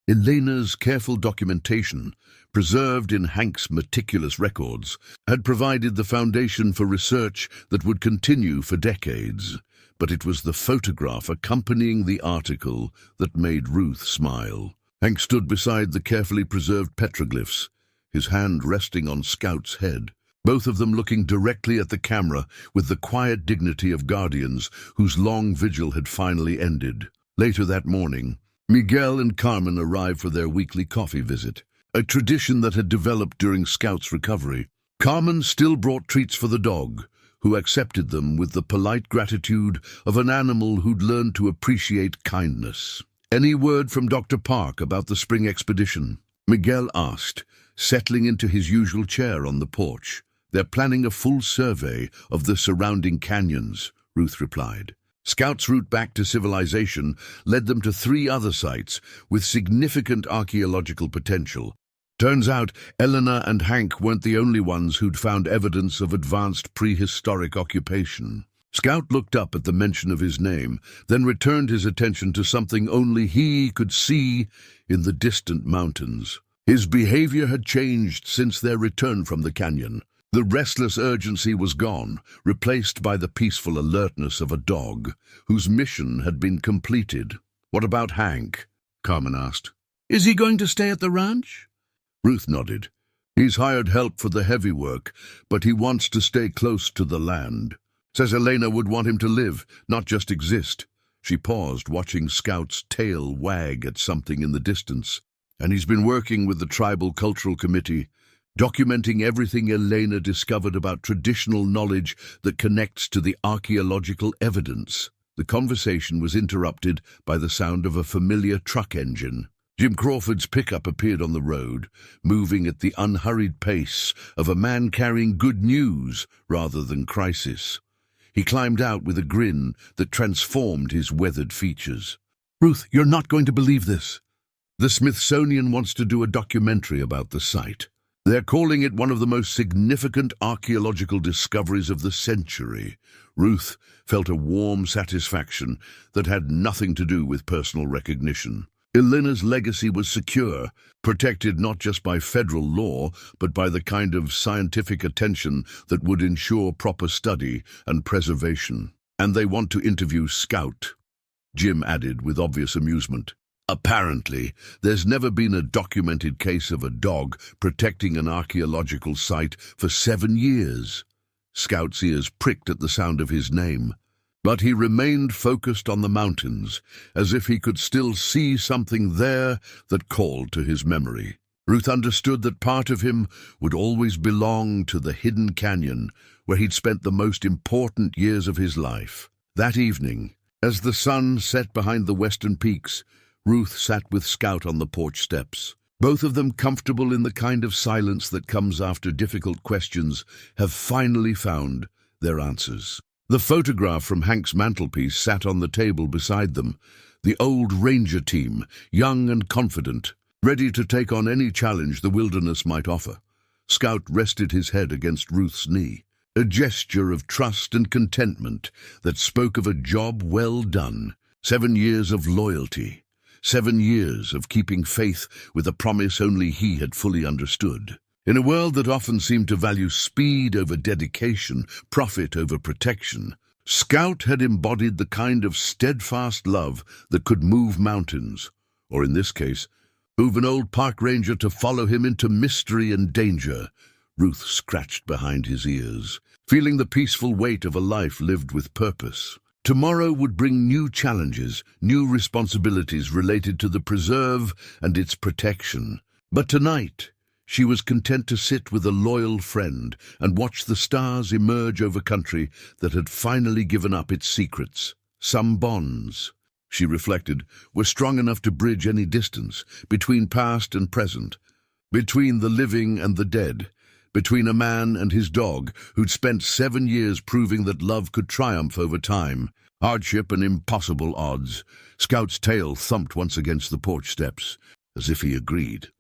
Elena's careful documentation, preserved in Hank's meticulous records, had provided the foundation for research that would continue for decades. But it was the photograph accompanying the article that made Ruth smile. Hank stood beside the carefully preserved petroglyphs, his hand resting on Scout's head, both of them looking directly at the camera with the quiet dignity of guardians whose long vigil had finally ended. Later that morning, Miguel and Carmen arrived for their weekly coffee visit, a tradition that had developed during Scout's recovery. Carmen still brought treats for the dog, who accepted them with the polite gratitude of an animal who'd learned to appreciate kindness. "Any word from Dr. Park about the spring expedition?" Miguel asked, settling into his usual chair on the porch. "They're planning a full survey of the surrounding canyons," Ruth replied. Scout's route back to civilization led them to 3 other sites with significant archaeological potential. Turns out Eleanor and Hank weren't the only ones who'd found evidence of advanced prehistoric occupation. Scout looked up at the mention of his name, then returned his attention to something only he could see in the distant mountains. His behavior had changed since their return from the canyon. The restless urgency was gone, replaced by the peaceful alertness of a dog whose mission had been completed. "What about Hank?" Carmen asked. Is he going to stay at the ranch? Ruth nodded. He's hired help for the heavy work, but he wants to stay close to the land. Says Elena would want him to live, not just exist. She paused, watching Scout's tail wag at something in the distance. And he's been working with the Tribal Cultural Committee, documenting everything Elena discovered about traditional knowledge that connects to the archaeological evidence. The conversation was interrupted by the sound of a familiar truck engine. Jim Crawford's pickup appeared on the road, moving at the unhurried pace of a man carrying good news rather than crisis. He climbed out with a grin that transformed his weathered features. Ruth, you're not going to believe this. The Smithsonian wants to do a documentary about the site. They're calling it one of the most significant archaeological discoveries of the century. Ruth felt a warm satisfaction that had nothing to do with personal recognition. Elena's legacy was secure, protected not just by federal law, but by the kind of scientific attention that would ensure proper study and preservation. And they want to interview Scout, Jim added with obvious amusement. Apparently, there's never been a documented case of a dog protecting an archaeological site for 7 years. Scout's ears pricked at the sound of his name. But he remained focused on the mountains, as if he could still see something there that called to his memory. Ruth understood that part of him would always belong to the hidden canyon where he'd spent the most important years of his life. That evening, as the sun set behind the western peaks, Ruth sat with Scout on the porch steps. Both of them, comfortable in the kind of silence that comes after difficult questions, have finally found their answers. The photograph from Hank's mantelpiece sat on the table beside them, the old ranger team, young and confident, ready to take on any challenge the wilderness might offer. Scout rested his head against Ruth's knee, a gesture of trust and contentment that spoke of a job well done. 7 years of loyalty, 7 years of keeping faith with a promise only he had fully understood. In a world that often seemed to value speed over dedication, profit over protection, Scout had embodied the kind of steadfast love that could move mountains, or in this case, move an old park ranger to follow him into mystery and danger. Ruth scratched behind his ears, feeling the peaceful weight of a life lived with purpose. Tomorrow would bring new challenges, new responsibilities related to the preserve and its protection. But tonight, she was content to sit with a loyal friend and watch the stars emerge over country that had finally given up its secrets. Some bonds, she reflected, were strong enough to bridge any distance between past and present, between the living and the dead, between a man and his dog who'd spent 7 years proving that love could triumph over time, hardship and impossible odds. Scout's tail thumped once against the porch steps, as if he agreed.